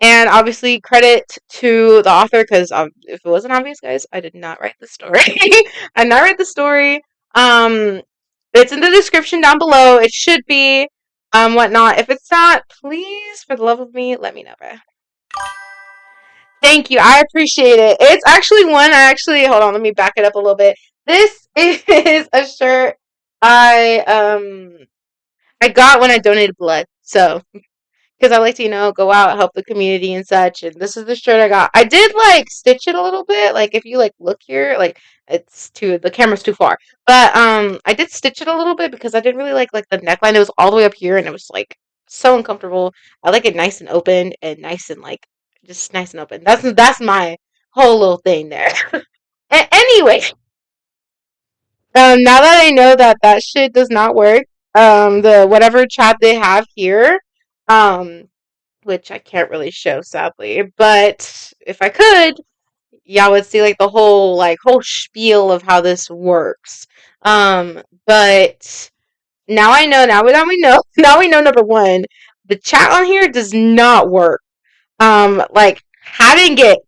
Speaker 1: and obviously, credit to the author because if it wasn't obvious, guys, I did not write the story. I did not write the story. Um, it's in the description down below. It should be, whatnot. If it's not, please, for the love of me, let me know. Bro. Thank you. I appreciate it. It's actually one. Hold on. Let me back it up a little bit. This is a shirt I got when I donated blood. So because I like to, go out, help the community and such. And this is the shirt I got. I did like stitch it a little bit. Like if you like look here, like the camera's too far. But I did stitch it a little bit because I didn't really like the neckline. It was all the way up here and it was like so uncomfortable. I like it nice and open and nice and like just nice and open. That's my whole little thing there. Anyway, now that I know that that shit does not work, the whatever chat they have here, um which I can't really show sadly, but if I could, y'all would see like the whole spiel of how this works. But now we know now we know number one, the chat on here does not work. Like I didn't get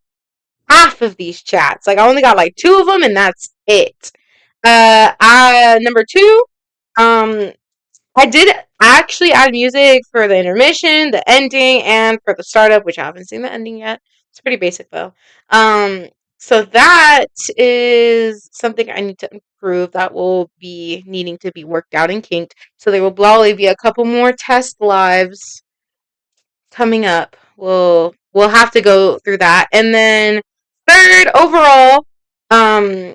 Speaker 1: half of these chats. Like I only got like two of them and that's it. I number two, um I did actually add music for the intermission, the ending, and for the startup, which I haven't seen the ending yet. It's pretty basic though. Um, so that is something I need to improve. That will be needing to be worked out and kinked. So there will probably be a couple more test lives coming up. We'll have to go through that, and then third overall, um,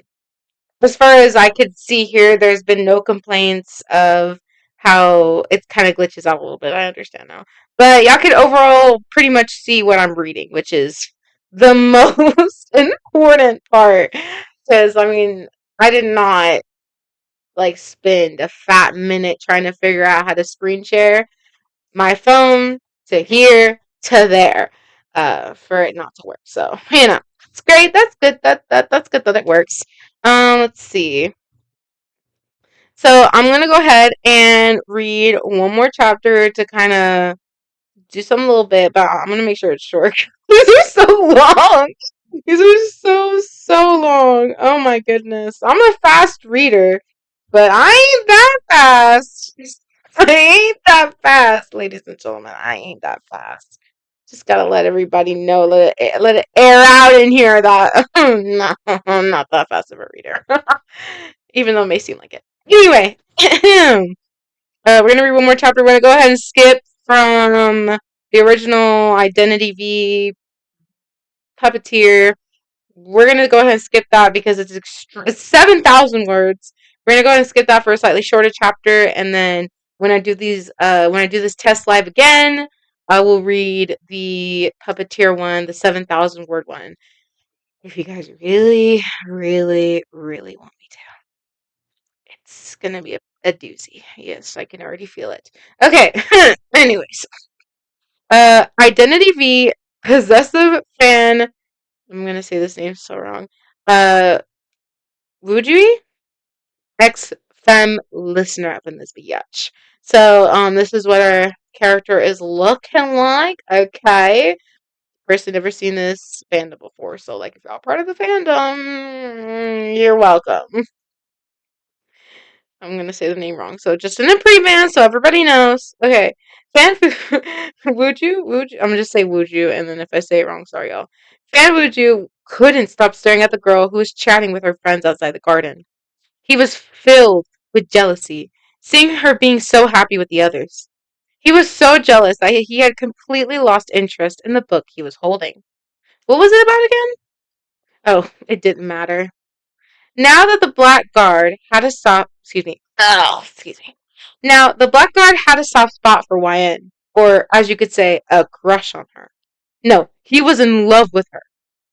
Speaker 1: as far as I could see here, there's been no complaints of how it kind of glitches out a little bit. I understand now. But y'all could overall pretty much see what I'm reading, which is the most important part. Because, I mean, I did not like spend a fat minute trying to figure out how to screen share my phone to here to there for it not to work. So, it's great. That's good. That's good that it works. Let's see. So I'm gonna go ahead and read one more chapter to kind of do something a little bit, but I'm gonna make sure it's short. These are so long. These are so long. Oh my goodness. I'm a fast reader, but I ain't that fast. I ain't that fast, ladies and gentlemen. I ain't that fast. Just gotta let everybody know, let it air out in here that no, I'm not that fast of a reader, even though it may seem like it. Anyway, we're gonna read one more chapter. We're gonna go ahead and skip from the original Identity V Puppeteer. We're gonna go ahead and skip that because it's 7,000 words. We're gonna go ahead and skip that for a slightly shorter chapter, and then when I do this test live again, I will read the Puppeteer one, the 7,000 word one. If you guys really, really, really want me to, it's gonna be a doozy. Yes, I can already feel it. Okay. Anyways, Identity V, possessive fan. I'm gonna say this name so wrong. Uh, Wujui? Ex femme listener up in this biatch. So, this is what our character is looking like. Okay. Person never seen this fandom before, so like if y'all part of the fandom, you're welcome. I'm gonna say the name wrong, so just in a pre-ban so everybody knows. Okay. Fan Wuju? I'm gonna just say Wuju, and then if I say it wrong, sorry y'all. Fan Wuju couldn't stop staring at the girl who was chatting with her friends outside the garden. He was filled with jealousy, seeing her being so happy with the others. He was so jealous that he had completely lost interest in the book he was holding. What was it about again? Oh, it didn't matter. Now that the blackguard had a soft, excuse me, oh, excuse me. Now the blackguard had a soft spot for YN, or as you could say, a crush on her. No, he was in love with her,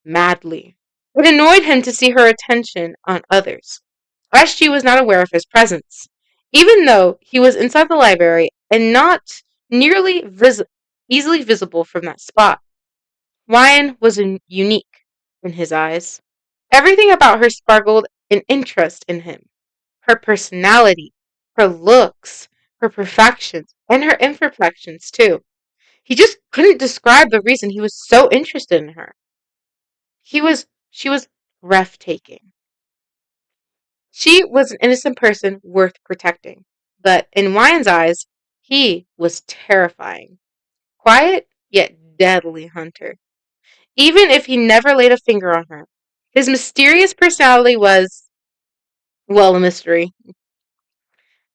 Speaker 1: madly. It annoyed him to see her attention on others. SG was not aware of his presence, even though he was inside the library and not nearly easily visible from that spot. Ryan was unique in his eyes. Everything about her sparkled an interest in him. Her personality, her looks, her perfections, and her imperfections too. He just couldn't describe the reason he was so interested in her. She was breathtaking. She was an innocent person worth protecting. But in Ryan's eyes, he was terrifying. Quiet, yet deadly hunter. Even if he never laid a finger on her, his mysterious personality was, well, a mystery.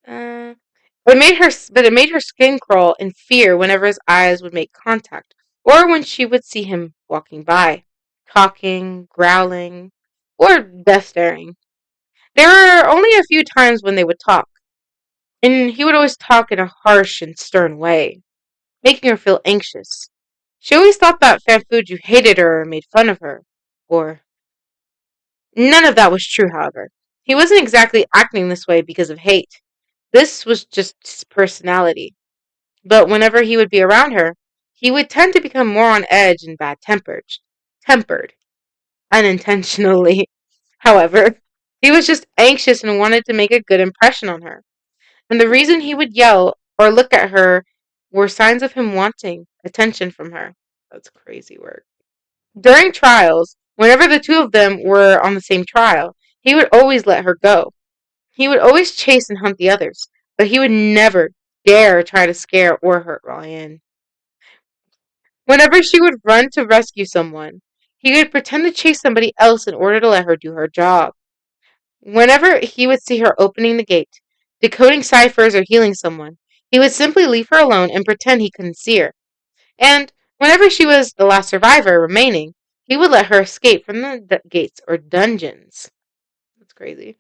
Speaker 1: But it made her skin crawl in fear whenever his eyes would make contact, or when she would see him walking by, talking, growling, or death staring. There were only a few times when they would talk, and he would always talk in a harsh and stern way, making her feel anxious. She always thought that Fanfuju hated her or made fun of her, or none of that was true, however. He wasn't exactly acting this way because of hate. This was just his personality. But whenever he would be around her, he would tend to become more on edge and bad tempered. Tempered. Unintentionally. However, he was just anxious and wanted to make a good impression on her. And the reason he would yell or look at her were signs of him wanting attention from her. That's crazy work. During trials, whenever the two of them were on the same trial, he would always let her go. He would always chase and hunt the others, but he would never dare try to scare or hurt Ryan. Whenever she would run to rescue someone, he would pretend to chase somebody else in order to let her do her job. Whenever he would see her opening the gate, decoding ciphers, or healing someone, he would simply leave her alone and pretend he couldn't see her. And whenever she was the last survivor remaining, he would let her escape from the gates or dungeons. That's crazy.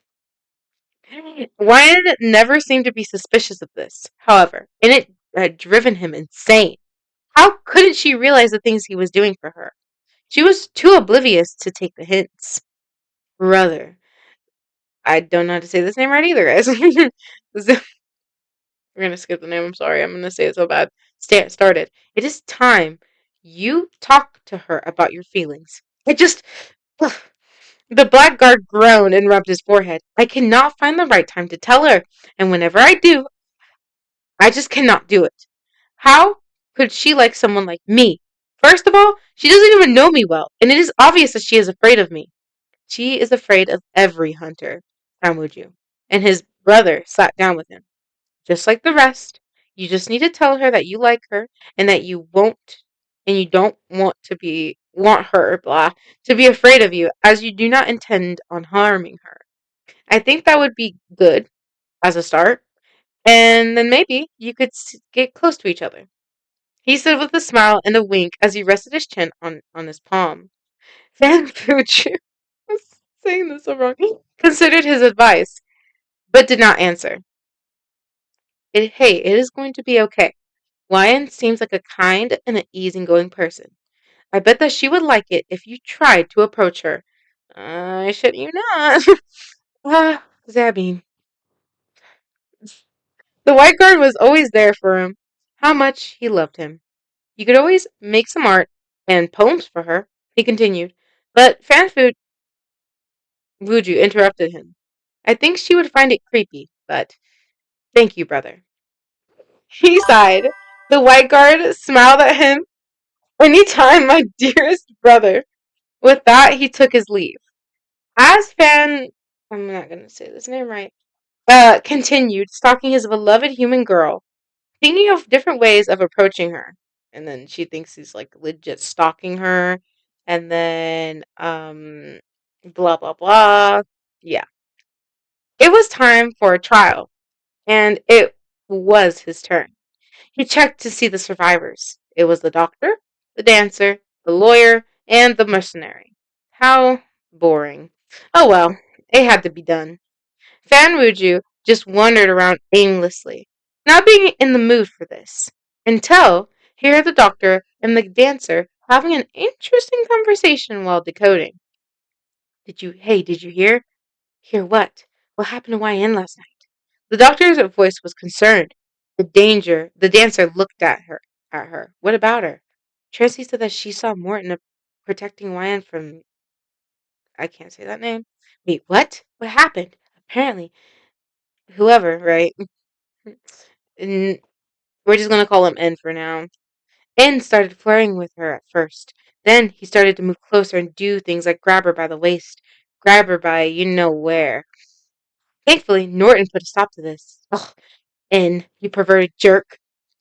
Speaker 1: Ryan never seemed to be suspicious of this, however, and it had driven him insane. How couldn't she realize the things he was doing for her? She was too oblivious to take the hints. Brother. I don't know how to say this name right either, guys. We're gonna skip the name, I'm sorry, I'm gonna say it so bad. Started. It is time you talk to her about your feelings. It just. Ugh. The blackguard groaned and rubbed his forehead. I cannot find the right time to tell her, and whenever I do, I just cannot do it. How could she like someone like me? First of all, she doesn't even know me well, and it is obvious that she is afraid of me. She is afraid of every hunter, Tamuju. And his brother sat down with him. Just like the rest, you just need to tell her that you like her and that you won't and you don't want her, blah, to be afraid of you, as you do not intend on harming her. I think that would be good as a start, and then maybe you could get close to each other. He said with a smile and a wink as he rested his chin on his palm. Fan Fuchu, I'm saying this so wrong, considered his advice, but did not answer. Hey, it is going to be okay. Ryan seems like a kind and an easygoing person. I bet that she would like it if you tried to approach her. I should you not. Zabine. The white guard was always there for him. How much he loved him. You could always make some art and poems for her, he continued. But Wuju interrupted him. I think she would find it creepy, but thank you, brother. He sighed. The white guard smiled at him. Anytime, my dearest brother. With that, he took his leave. As I'm not going to say this name right, continued stalking his beloved human girl, thinking of different ways of approaching her. And then she thinks he's like legit stalking her. And then, blah, blah, blah. Yeah. It was time for a trial, and it was his turn. He checked to see the survivors. It was the doctor, the dancer, the lawyer, and the mercenary. How boring. Oh well, it had to be done. Fanwuju just wandered around aimlessly, not being in the mood for this, until he heard the doctor and the dancer having an interesting conversation while decoding. Did you hear? Hear what? What happened to YN last night? The doctor's voice was concerned. The dancer looked at her. What about her? Tracy said that she saw Morton protecting YN from, I can't say that name. Wait, what? What happened? Apparently, whoever, right? And we're just gonna call him N for now. N started flirting with her at first. Then he started to move closer and do things like grab her by the waist, grab her by you know where. Thankfully, Norton put a stop to this. Ugh, N, you perverted jerk.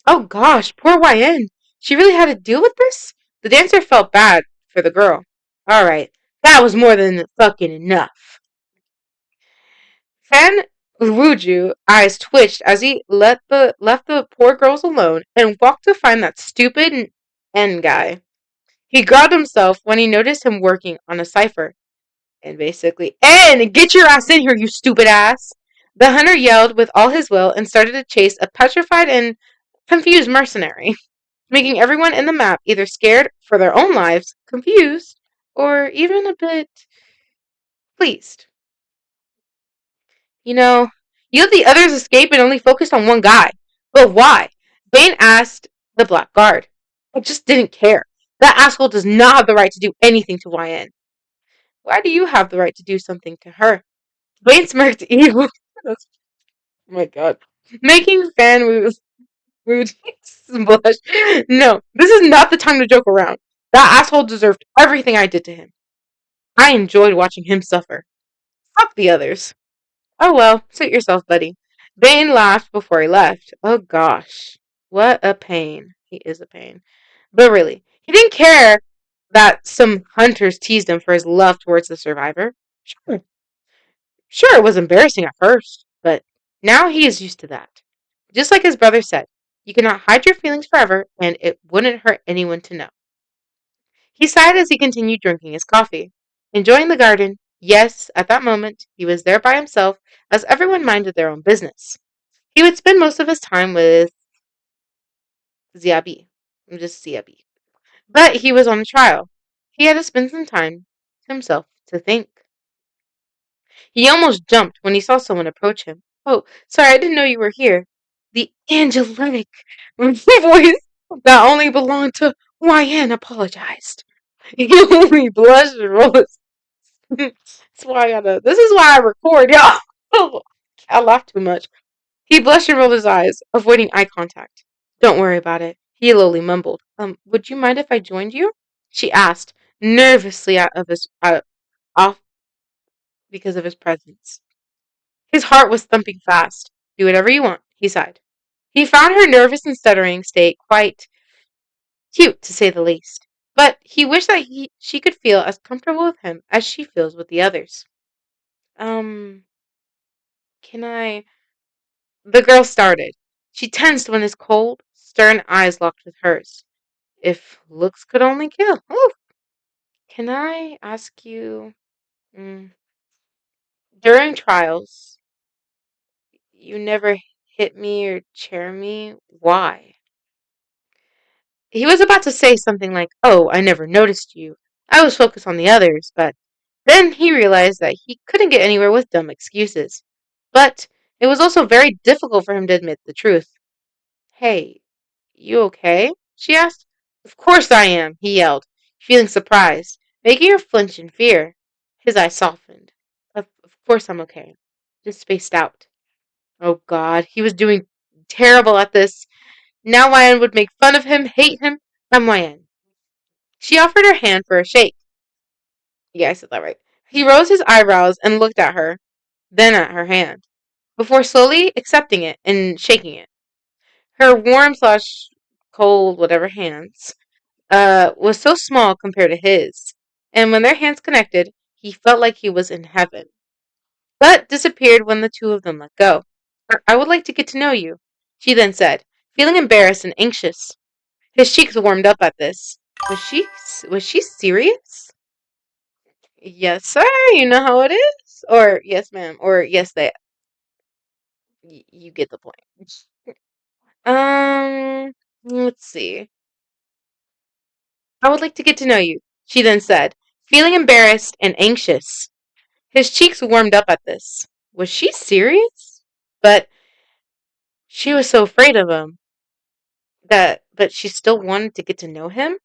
Speaker 1: Oh gosh, poor YN. She really had to deal with this? The dancer felt bad for the girl. Alright, that was more than fucking enough. Fan Wuju eyes twitched as he left the poor girls alone and walked to find that stupid N guy. He grabbed himself when he noticed him working on a cipher. And basically, N, get your ass in here, you stupid ass! The hunter yelled with all his will and started to chase a petrified and confused mercenary, making everyone in the map either scared for their own lives, confused, or even a bit pleased. You know, you let the others escape and only focused on one guy. But why? Bane asked the Black Guard. I just didn't care. That asshole does not have the right to do anything to YN. Why do you have the right to do something to her? Bane smirked evil. Oh my god. Making Fan Rude blush. No, this is not the time to joke around. That asshole deserved everything I did to him. I enjoyed watching him suffer. Fuck the others. Oh well, suit yourself, buddy. Bane laughed before he left. Oh gosh. What a pain. He is a pain. But really, he didn't care that some hunters teased him for his love towards the survivor. Sure. Sure, it was embarrassing at first, but now he is used to that. Just like his brother said, you cannot hide your feelings forever, and it wouldn't hurt anyone to know. He sighed as he continued drinking his coffee, enjoying the garden. Yes, at that moment, he was there by himself, as everyone minded their own business. He would spend most of his time with Ziabi. Just Ziabi. But he was on trial. He had to spend some time to himself to think. He almost jumped when he saw someone approach him. Oh, sorry, I didn't know you were here. The angelic voice that only belonged to YN apologized. He only blushed and rolled his. That's why I gotta. This is why I record, y'all. I laugh too much. He blushed and rolled his eyes, avoiding eye contact. Don't worry about it. He lowly mumbled. Would you mind if I joined you? She asked, nervously off because of his presence. His heart was thumping fast. Do whatever you want, he sighed. He found her nervous and stuttering state quite cute, to say the least. But he wished that she could feel as comfortable with him as she feels with the others. Um, can I? The girl started. She tensed when his cold, stern eyes locked with hers. If looks could only kill. Ooh. Can I ask you? Mm, during trials, you never hit me or chair me. Why? He was about to say something like, "Oh, I never noticed you. I was focused on the others," but then he realized that he couldn't get anywhere with dumb excuses. But it was also very difficult for him to admit the truth. Hey, you okay? She asked. Of course I am, he yelled, feeling surprised, making her flinch in fear. His eyes softened. Of course I'm okay. Just spaced out. Oh God, he was doing terrible at this. Now Ryan would make fun of him, hate him. I'm Ryan. She offered her hand for a shake. Yeah, I said that right. He rose his eyebrows and looked at her, then at her hand, before slowly accepting it and shaking it. Her warm slash cold whatever hands was so small compared to his, and when their hands connected, he felt like he was in heaven, but disappeared when the two of them let go. I would like to get to know you, she then said, feeling embarrassed and anxious. His cheeks warmed up at this. Was she serious? Yes, sir. You know how it is. Or yes, ma'am. Or yes, they. You get the point. Let's see. I would like to get to know you, she then said, feeling embarrassed and anxious. His cheeks warmed up at this. Was she serious? But she was so afraid of him but she still wanted to get to know him.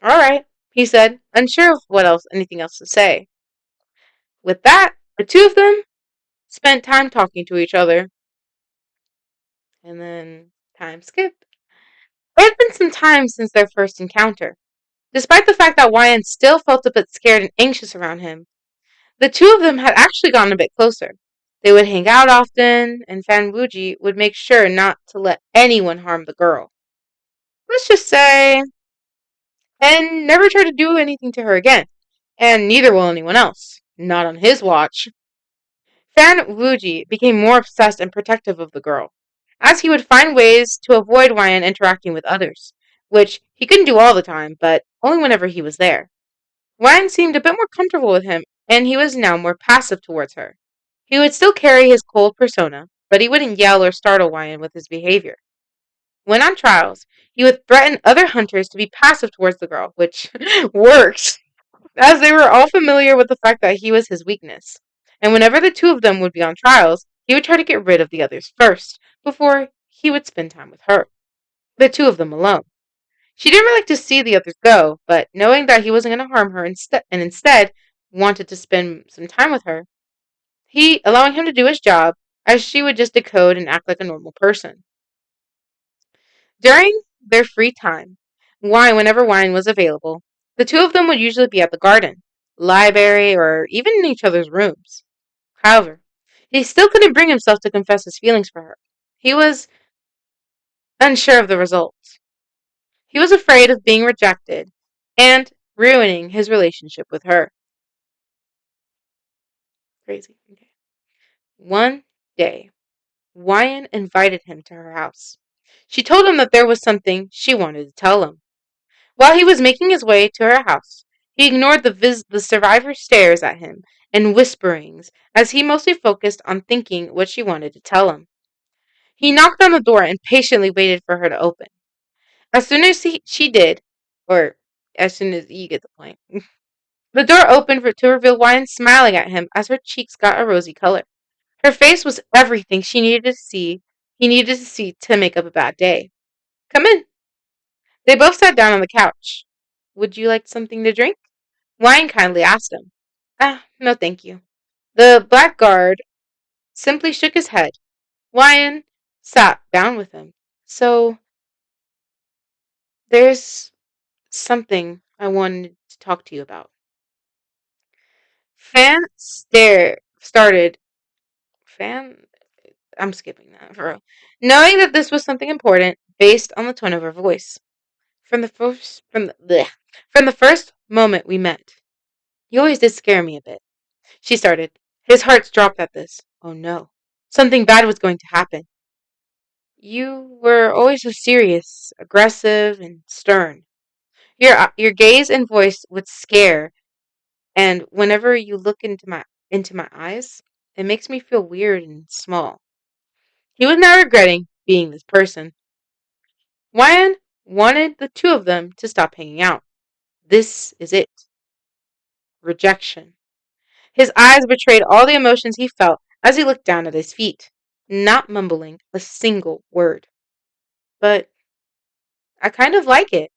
Speaker 1: All right, he said, unsure of anything else to say. With that, the two of them spent time talking to each other. And then time skip. It had been some time since their first encounter. Despite the fact that Wyan still felt a bit scared and anxious around him, the two of them had actually gotten a bit closer. They would hang out often, and Fanwuji would make sure not to let anyone harm the girl. Let's just say, and never try to do anything to her again. And neither will anyone else. Not on his watch. Fan Wuji became more obsessed and protective of the girl, as he would find ways to avoid Ryan interacting with others, which he couldn't do all the time, but only whenever he was there. Ryan seemed a bit more comfortable with him, and he was now more passive towards her. He would still carry his cold persona, but he wouldn't yell or startle Ryan with his behavior. When on trials, he would threaten other hunters to be passive towards the girl, which worked, as they were all familiar with the fact that he was his weakness. And whenever the two of them would be on trials, he would try to get rid of the others first, before he would spend time with her. The two of them alone. She didn't really like to see the others go, but knowing that he wasn't going to harm her instead wanted to spend some time with her, he allowing him to do his job, as she would just decode and act like a normal person. During their free time, whenever wine was available, the two of them would usually be at the garden, library, or even in each other's rooms. However, he still couldn't bring himself to confess his feelings for her. He was unsure of the results. He was afraid of being rejected and ruining his relationship with her. Crazy. Okay. One day, Wyan invited him to her house. She told him that there was something she wanted to tell him. While he was making his way to her house, he ignored the survivor stares at him and whisperings, as he mostly focused on thinking what she wanted to tell him. He knocked on the door and patiently waited for her to open. As soon as she did, or as soon as you get the point, the door opened to reveal Wyan smiling at him as her cheeks got a rosy color. Her face was everything he needed to see to make up a bad day. Come in. They both sat down on the couch. Would you like something to drink? Wyan kindly asked him. No thank you. The blackguard simply shook his head. Wyan sat down with him. So, there's something I wanted to talk to you about. Fan started. Fan? I'm skipping that for real. Knowing that this was something important based on the tone of her voice. From the first moment we met. You always did scare me a bit. She started. His heart dropped at this. Oh no. Something bad was going to happen. You were always so serious, aggressive, and stern. Your gaze and voice would scare, and whenever you look into my eyes, it makes me feel weird and small. He was now regretting being this person. Wyan wanted the two of them to stop hanging out. This is it. Rejection. His eyes betrayed all the emotions he felt as he looked down at his feet, not mumbling a single word. But I kind of like it.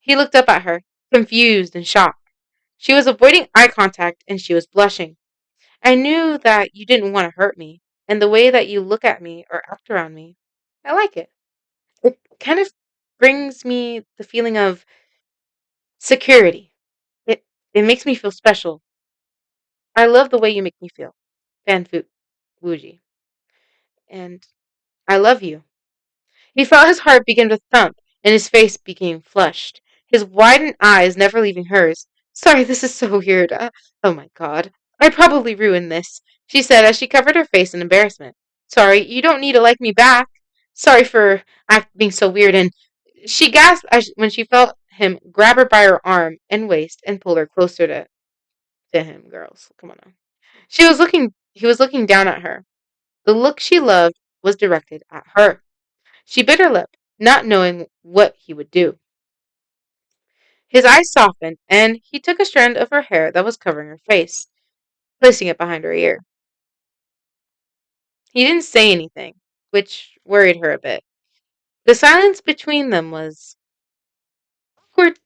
Speaker 1: He looked up at her, confused and shocked. She was avoiding eye contact and she was blushing. I knew that you didn't want to hurt me, and the way that you look at me or act around me, I like it. It kind of brings me the feeling of security. It it makes me feel special. I love the way you make me feel. Fanfu Wuji. And I love you. He felt his heart begin to thump, and his face became flushed, his widened eyes never leaving hers. Sorry, this is so weird. Oh my god. I probably ruined this, she said as she covered her face in embarrassment. Sorry, you don't need to like me back. Sorry for being so weird. And she gasped when she felt him grab her by her arm and waist and pull her closer to him. Girls, come on now. He was looking down at her. The look she loved was directed at her. She bit her lip, not knowing what he would do. His eyes softened, and he took a strand of her hair that was covering her face, placing it behind her ear. He didn't say anything, which worried her a bit. The silence between them was awkward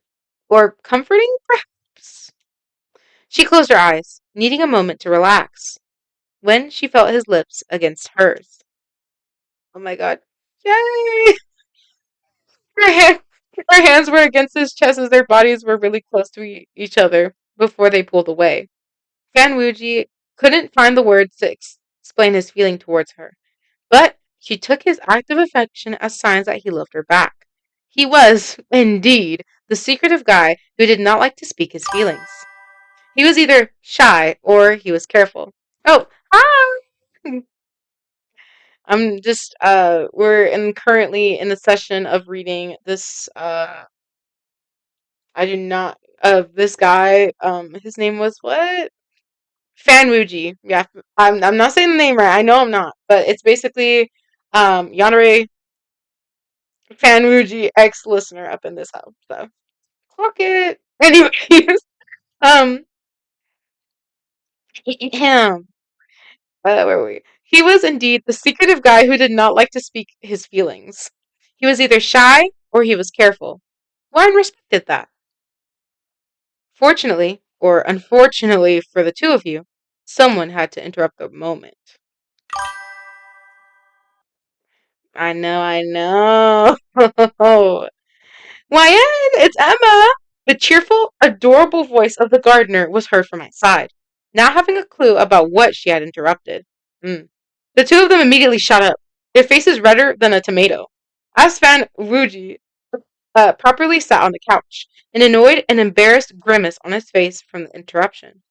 Speaker 1: or comforting, perhaps. She closed her eyes, needing a moment to relax, when she felt his lips against hers. Oh my god. Yay! Her, hand, her hands were against his chest as their bodies were really close to each other before they pulled away. Fanwuji couldn't find the words to explain his feeling towards her, but she took his act of affection as signs that he loved her back. He was, indeed, the secretive guy who did not like to speak his feelings. He was either shy or he was careful. Oh, hi! I'm just we're currently in the session of reading this I do not this guy his name was what? Fanwuji. Yeah, I'm not saying the name right. I know I'm not, but it's basically Yandere Fanwuji ex listener up in this house. So clock it. Anyways, um him. Where were we? He was indeed the secretive guy who did not like to speak his feelings. He was either shy or he was careful. Warren respected that. Fortunately, or unfortunately for the two of you, someone had to interrupt the moment. I know. Why, it's Emma! The cheerful, adorable voice of the gardener was heard from my side, not having a clue about what she had interrupted. The two of them immediately shot up, their faces redder than a tomato. Asfan Wuji properly sat on the couch, an annoyed and embarrassed grimace on his face from the interruption.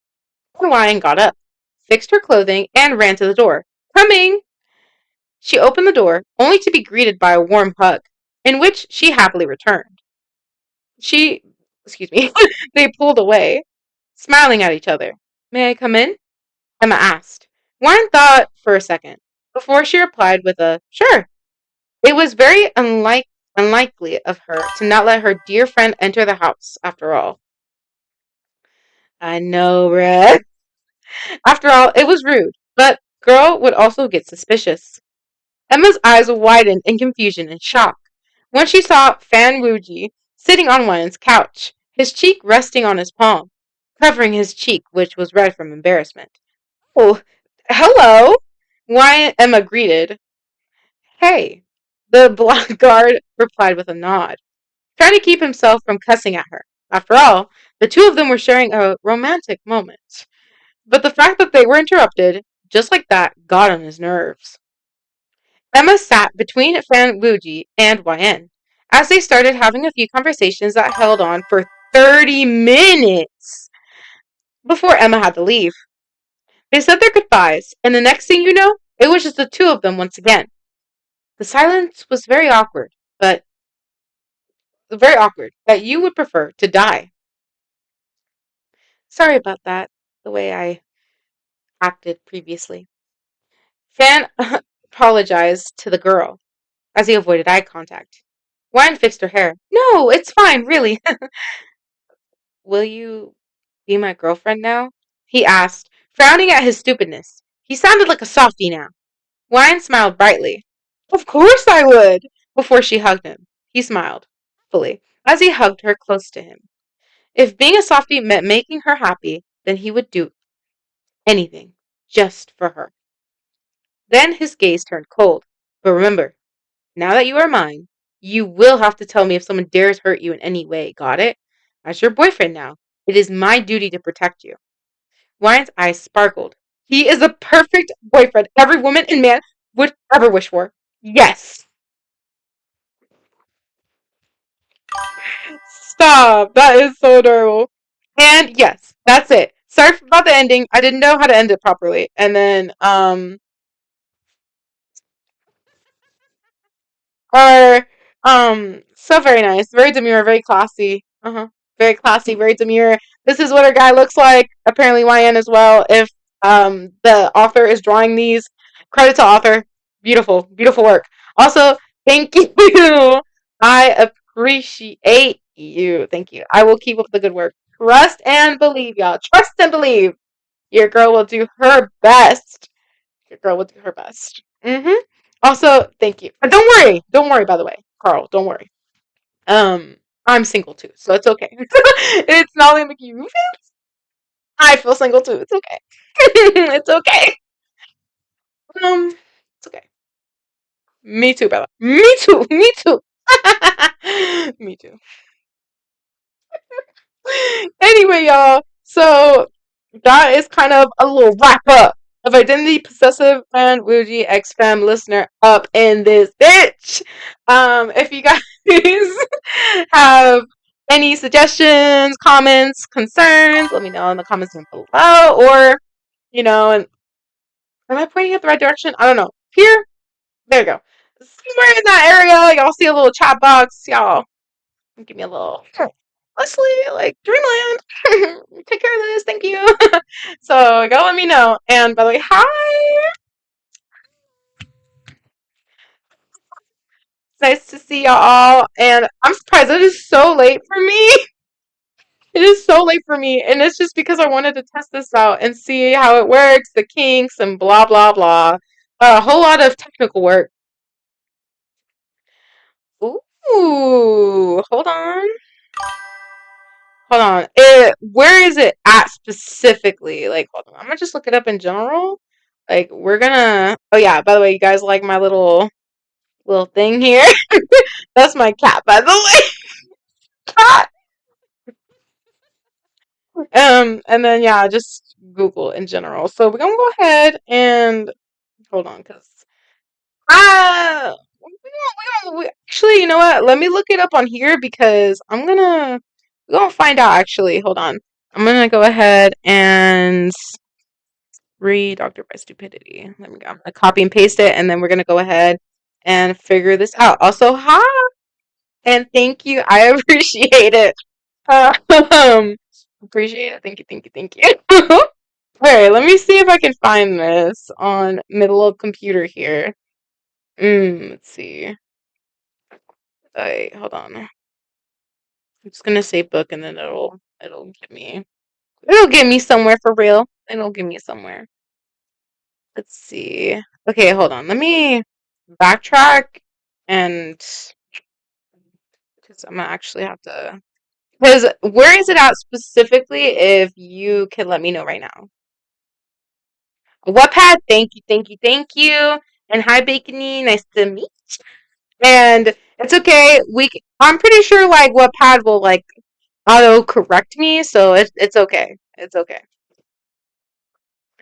Speaker 1: Hawaiian got up, fixed her clothing, and ran to the door. Coming! She opened the door, only to be greeted by a warm hug, in which she happily returned. Excuse me, they pulled away, smiling at each other. May I come in? Emma asked. Warren thought for a second, before she replied with a, sure. It was very unlikely of her to not let her dear friend enter the house, after all. I know, Red. After all, it was rude, but girl would also get suspicious. Emma's eyes widened in confusion and shock when she saw Fan Wuji sitting on Wyan's couch, his cheek resting on his palm, covering his cheek, which was red from embarrassment. Oh, hello, Emma greeted. Hey, the blackguard replied with a nod, trying to keep himself from cussing at her. After all, the two of them were sharing a romantic moment. But the fact that they were interrupted, just like that, got on his nerves. Emma sat between Fan Wuji and YN, as they started having a few conversations that held on for 30 minutes before Emma had to leave. They said their goodbyes, and the next thing you know, it was just the two of them once again. The silence was very awkward that you would prefer to die. Sorry about that, the way I acted previously. Fan apologized to the girl as he avoided eye contact. Wine fixed her hair. No, it's fine, really. Will you be my girlfriend now? He asked, frowning at his stupidness. He sounded like a softie now. Wine smiled brightly. Of course I would! Before she hugged him. He smiled, fully, as he hugged her close to him. If being a softie meant making her happy, then he would do anything just for her. Then his gaze turned cold. But remember, now that you are mine, you will have to tell me if someone dares hurt you in any way. Got it? As your boyfriend now, it is my duty to protect you. Ryan's eyes sparkled. He is a perfect boyfriend every woman and man would ever wish for. Yes. Stop. That is so adorable. And yes, that's it. Sorry about the ending. I didn't know how to end it properly. And then are so very nice, very demure, very classy. Very classy, very demure. This is what our guy looks like. Apparently, YN as well. If the author is drawing these, credit to author. Beautiful, beautiful work. Also, thank you. I appreciate you. Thank you. I will keep up the good work. Trust and believe, y'all. Trust and believe. Your girl will do her best. Your girl will do her best. Also, thank you. But don't worry. Don't worry, by the way. Carl, don't worry. Um, I'm single too, so it's okay. It's not only making you feel. I feel single too. It's okay. It's okay. It's okay. Me too, Bella. Me too. Me too. Me too. Anyway, y'all. So that is kind of a little wrap up of Identity Possessive and Wuji X Fam listener up in this bitch. If you guys have any suggestions, comments, concerns, let me know in the comments down below. Or, and am I pointing at the right direction? I don't know. Here? There you go. Somewhere in that area, y'all see a little chat box. Y'all give me a little Leslie, like Dreamland. Take care of this, thank you. So go let me know. And by the way, hi. It's nice to see y'all. And I'm surprised it is so late for me. It is so late for me. And it's just because I wanted to test this out and see how it works, the kinks, and blah blah blah. A whole lot of technical work. Ooh, hold on. Hold on. Where is it at specifically? Like, hold on. I'm gonna just look it up in general. Like, we're gonna. Oh yeah. By the way, you guys like my little thing here? That's my cat, by the way. Cat. And then yeah, just Google in general. So we're gonna go ahead and hold on, cause actually, you know what? Let me look it up on here because we're gonna find out. Actually, hold on. I'm gonna go ahead and read Doctor by Stupidity. Let me go. I'm gonna copy and paste it, and then we're gonna go ahead and figure this out. Also, hi and thank you. I appreciate it. Appreciate it. Thank you. Thank you. Thank you. Alright, let me see if I can find this on middle of computer here. Let's see. Hold on. I'm just gonna say book and then it'll get me somewhere for real. It'll get me somewhere. Let's see. Okay, hold on. Let me backtrack and because I'm gonna actually have to. Because where is it at specifically? If you can let me know right now. Wattpad. Thank you, thank you, thank you. And hi, Bacony. Nice to meet. And it's okay. I'm pretty sure like Wattpad will like auto correct me, so it's okay. It's okay.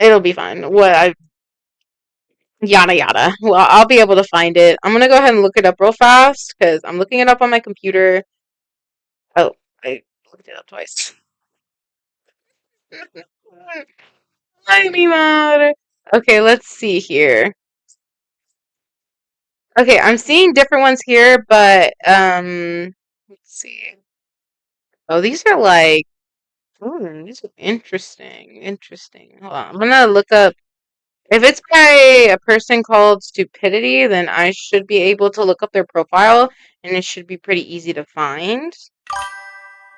Speaker 1: It'll be fine. Yada yada. Well, I'll be able to find it. I'm gonna go ahead and look it up real fast because I'm looking it up on my computer. Oh, I looked it up twice. Ay, mi madre. Okay, let's see here. Okay, I'm seeing different ones here, but let's see. Oh, these are like, these are interesting. Interesting. Hold on, I'm gonna look up. If it's by a person called Stupidity, then I should be able to look up their profile, and it should be pretty easy to find.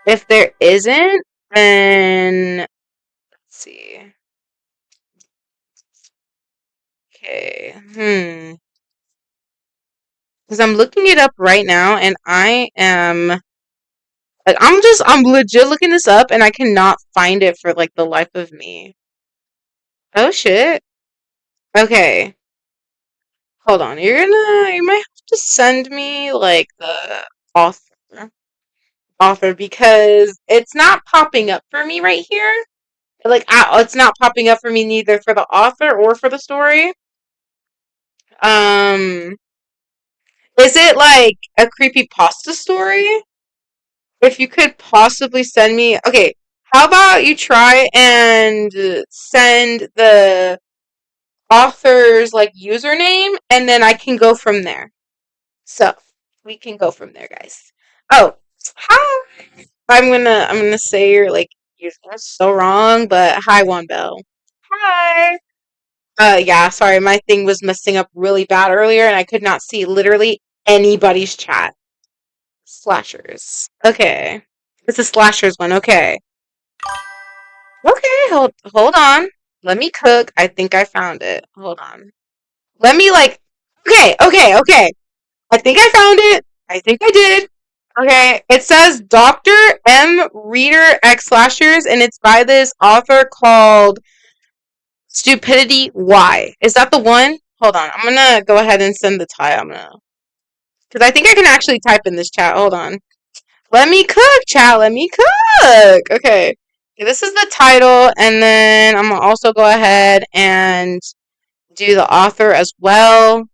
Speaker 1: If there isn't, then let's see. Okay. Because I'm looking it up right now, and I am Like, I'm legit looking this up and I cannot find it for like the life of me. Oh shit. Okay. Hold on. You might have to send me like the author, author because it's not popping up for me right here. Like, it's not popping up for me neither for the author or for the story. Um, is it like a creepy pasta story? If you could possibly send me, okay, how about you try and send the author's like username and then I can go from there. So we can go from there, guys. Oh, hi. I'm gonna say your like username so wrong, but hi, Juan Bell. Hi. Yeah, sorry, my thing was messing up really bad earlier, and I could not see literally anybody's chat. Slashers. Okay, it's a slashers one. Okay. Okay, hold on. Let me cook. I think I found it. Hold on. Let me like. Okay. I think I found it. I think I did. Okay, it says Dr. M. Reader X Slashers, and it's by this author called Stupidity Y. Is that the one? Hold on. I'm gonna go ahead and send the title. Because I think I can actually type in this chat. Hold on. Let me cook, chat. Let me cook. Okay. Okay, this is the title, and then I'm gonna also go ahead and do the author as well.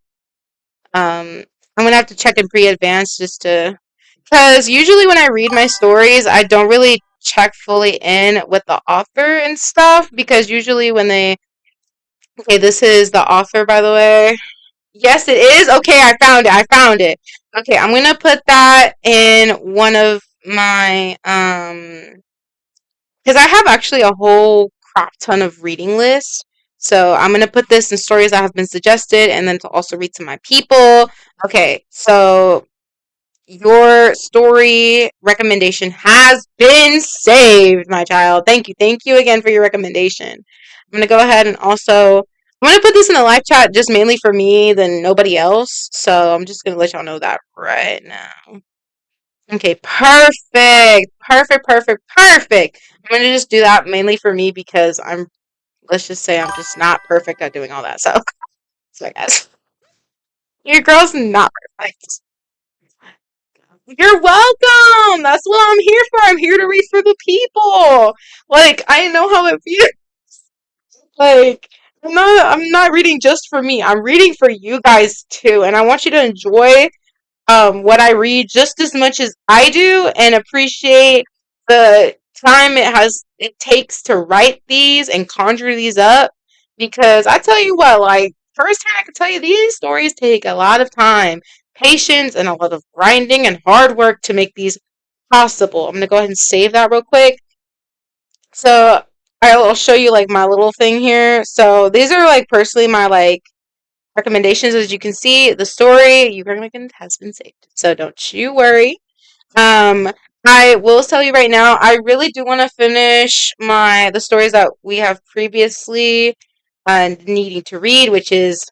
Speaker 1: I'm gonna have to check in pre-advance just to, because usually when I read my stories, I don't really check fully in with the author and stuff. Because usually when they, okay, this is the author, by the way. Yes, it is. Okay, I found it. I found it. Okay, I'm gonna put that in one of my because I have actually a whole crap ton of reading lists. So I'm gonna put this in stories that have been suggested, and then to also read to my people. Okay, so your story recommendation has been saved, my child. Thank you again for your recommendation. I'm gonna go ahead and also I'm gonna put this in the live chat just mainly for me than nobody else. So I'm just gonna let y'all know that right now. Okay, perfect. I'm gonna just do that mainly for me because let's just say I'm just not perfect at doing all that. So, sorry guys. Your girl's not perfect. You're welcome. That's what I'm here for. I'm here to read for the people. Like, I know how it feels. Like, I'm not reading just for me. I'm reading for you guys too, and I want you to enjoy what I read just as much as I do and appreciate the time it takes to write these and conjure these up, because I tell you what, like, firsthand I can tell you these stories take a lot of time, patience, and a lot of grinding and hard work to make these possible. I'm gonna go ahead and save that real quick. So I'll show you like my little thing here. So these are like personally my like recommendations. As you can see, the story you recommend has been saved, so don't you worry. Um, I will tell you right now, I really do want to finish the stories that we have previously needing to read, which is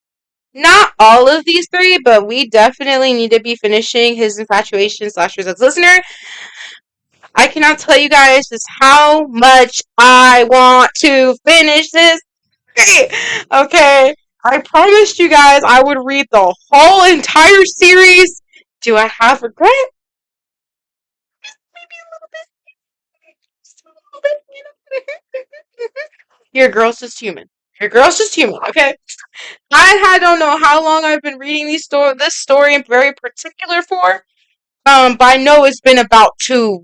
Speaker 1: not all of these three, but we definitely need to be finishing His Infatuation Slashers as Listener. I cannot tell you guys just how much I want to finish this. Okay, I promised you guys I would read the whole entire series. Do I have regret? Maybe a little bit. Just a little bit, you know? Your girl's just human. Your girl's just human, okay? I don't know how long I've been reading this story in very particular for. But I know it's been about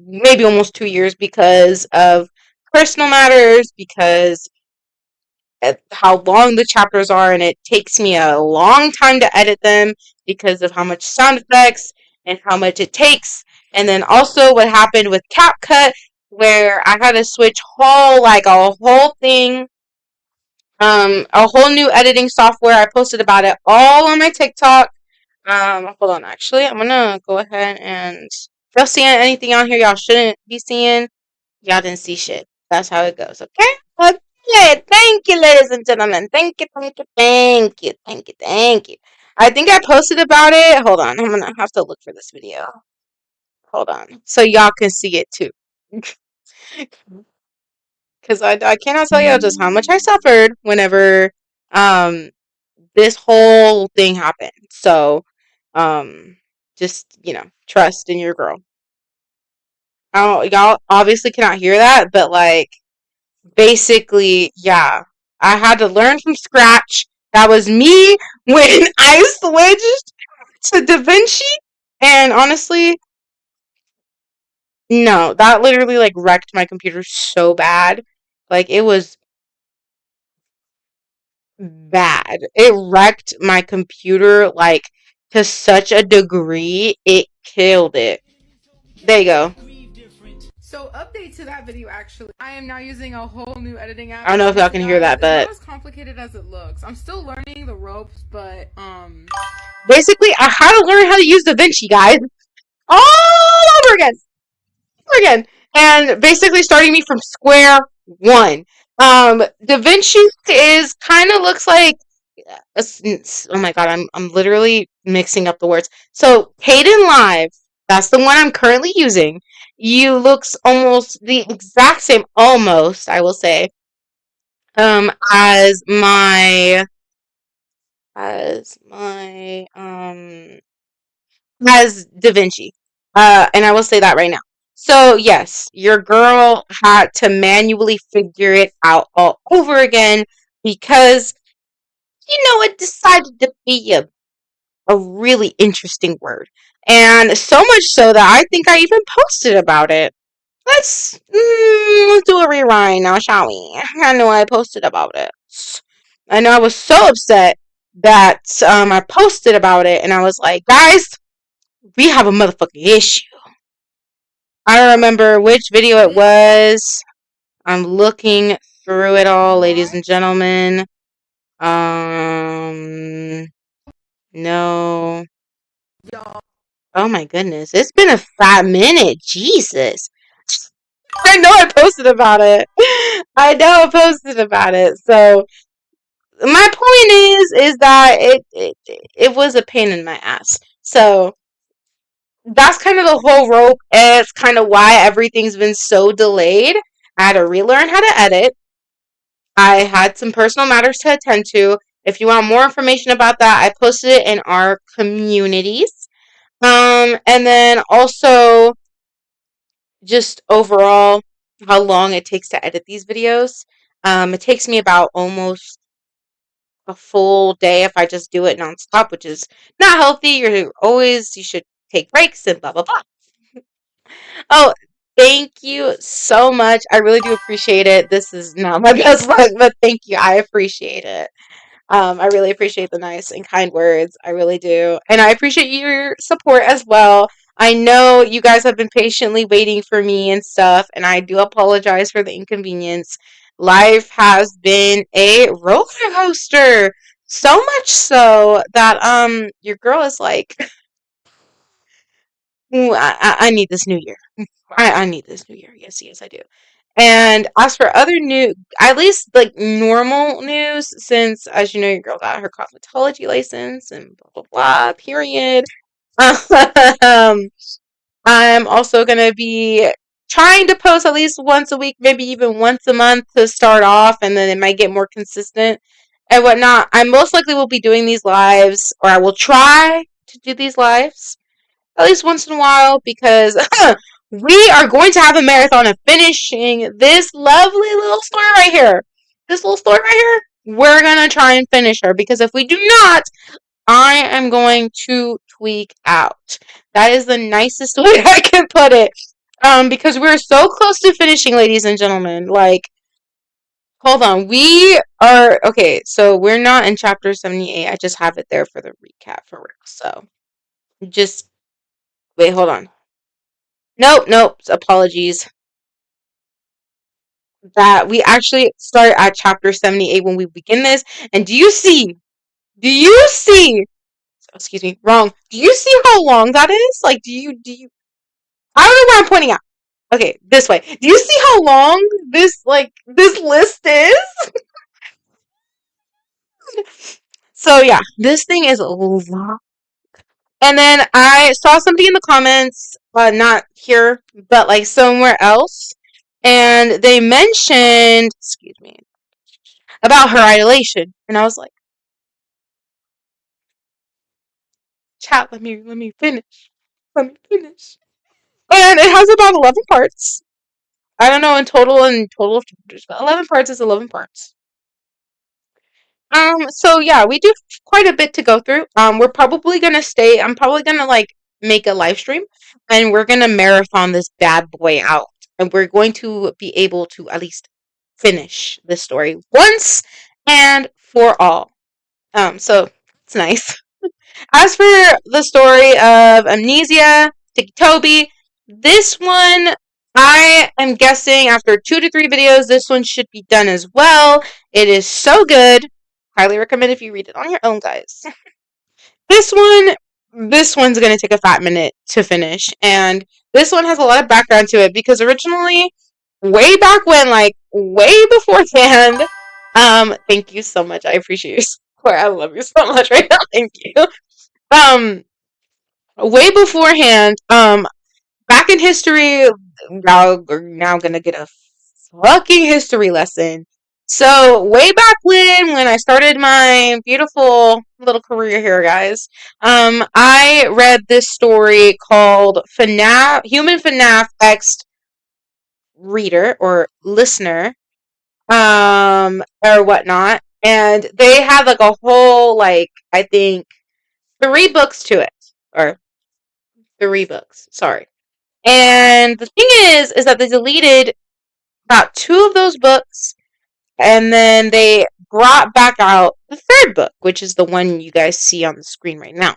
Speaker 1: maybe almost 2 years because of personal matters, because at how long the chapters are, and it takes me a long time to edit them because of how much sound effects and how much it takes. And then also what happened with CapCut, where I had to switch a whole thing, a whole new editing software. I posted about it all on my TikTok. Hold on, actually, I'm gonna go ahead and if y'all seeing anything out here y'all shouldn't be seeing, y'all didn't see shit. That's how it goes, okay? Okay, thank you, ladies and gentlemen. Thank you. I think I posted about it. Hold on, I'm gonna have to look for this video. Hold on. So y'all can see it too. Because I cannot tell you just how much I suffered whenever um this whole thing happened. So just trust in your girl. I don't, y'all obviously cannot hear that, but like basically, yeah, I had to learn from scratch. That was me when I switched to DaVinci, and honestly, no, that literally like wrecked my computer so bad. Like it was bad. It wrecked my computer like to such a degree. It killed it. There you go.
Speaker 2: So update to that video actually. I am now using a whole new editing app.
Speaker 1: I don't know if y'all can hear that,
Speaker 2: It's not
Speaker 1: but
Speaker 2: as complicated as it looks. I'm still learning the ropes, but
Speaker 1: basically I had to learn how to use DaVinci, guys. All over again. Again. And basically starting me from square one. DaVinci is kind of looks like oh my god, I'm literally mixing up the words. So Hayden Live, that's the one I'm currently using. You looks almost the exact same, almost I will say, as my as DaVinci. And I will say that right now. So yes, your girl had to manually figure it out all over again because it decided to be a really interesting word. And so much so that I think I even posted about it. Let's do a rewind now, shall we? I know I posted about it. I know I was so upset that I posted about it, and I was like, guys, we have a motherfucking issue. I don't remember which video it was. I'm looking through it all, ladies and gentlemen. No. Oh my goodness. It's been a 5 minute. Jesus. I know I posted about it. I know I posted about it. So my point is that it was a pain in my ass. So that's kind of the whole rope. And it's kind of why everything's been so delayed. I had to relearn how to edit. I had some personal matters to attend to. If you want more information about that, I posted it in our communities. And then also just overall how long it takes to edit these videos. It takes me about almost a full day if I just do it nonstop, which is not healthy. You should take breaks and blah blah blah. Oh, thank you so much. I really do appreciate it. This is not my best luck, but thank you. I appreciate it. I really appreciate the nice and kind words. I really do. And I appreciate your support as well. I know you guys have been patiently waiting for me and stuff, and I do apologize for the inconvenience. Life has been a roller coaster. So much so that your girl is like, "Ooh, I need this new year. I need this new year. Yes, yes, I do." And as for other new, at least like normal news, since as you know, your girl got her cosmetology license and blah blah blah. Period. um, I'm also gonna be trying to post at least once a week, maybe even once a month to start off, and then it might get more consistent and whatnot. I most likely will be doing these lives, or I will try to do these lives at least once in a while because we are going to have a marathon of finishing this lovely little story right here. This little story right here, we're going to try and finish her because if we do not, I am going to tweak out. That is the nicest way I can put it. Because we're so close to finishing, ladies and gentlemen. Like, hold on. We are, okay, so we're not in chapter 78. I just have it there for the recap for real. So, just, wait, hold on. Nope. Apologies. That we actually start at chapter 78 when we begin this. And do you see? Do you see? Excuse me, wrong. Do you see how long that is? Like, do you? I don't know where I'm pointing at. Okay, this way. Do you see how long this list is? So yeah, this thing is a lot. And then I saw something in the comments not here, but like somewhere else, and they mentioned, excuse me, about her idolation, and I was like, chat, let me finish, let me finish, and it has about 11 parts. I don't know in total, 11 parts is 11 parts. So yeah, we do quite a bit to go through. We're probably gonna stay. I'm probably gonna like make a live stream, and we're gonna marathon this bad boy out, and we're going to be able to at least finish this story once and for all. So it's nice. As for the story of Amnesia, Sticky Toby, this one, I am guessing after 2 to 3 videos, this one should be done as well. It is so good. Highly recommend if you read it on your own, guys. This one, this one's gonna take a fat minute to finish, and this one has a lot of background to it because originally, way back when, like way beforehand, thank you so much. I appreciate your support. I love you so much right now. Thank you. Um, way beforehand, back in history, now we're now gonna get a fucking history lesson. So way back when I started my beautiful little career here, guys, I read this story called FNAF, Human FNAF X Reader or Listener, or whatnot, and they had like a whole like I think 3 books to it, or 3 books. Sorry. And the thing is that they deleted about 2 of those books, and then they brought back out the 3rd book, which is the one you guys see on the screen right now.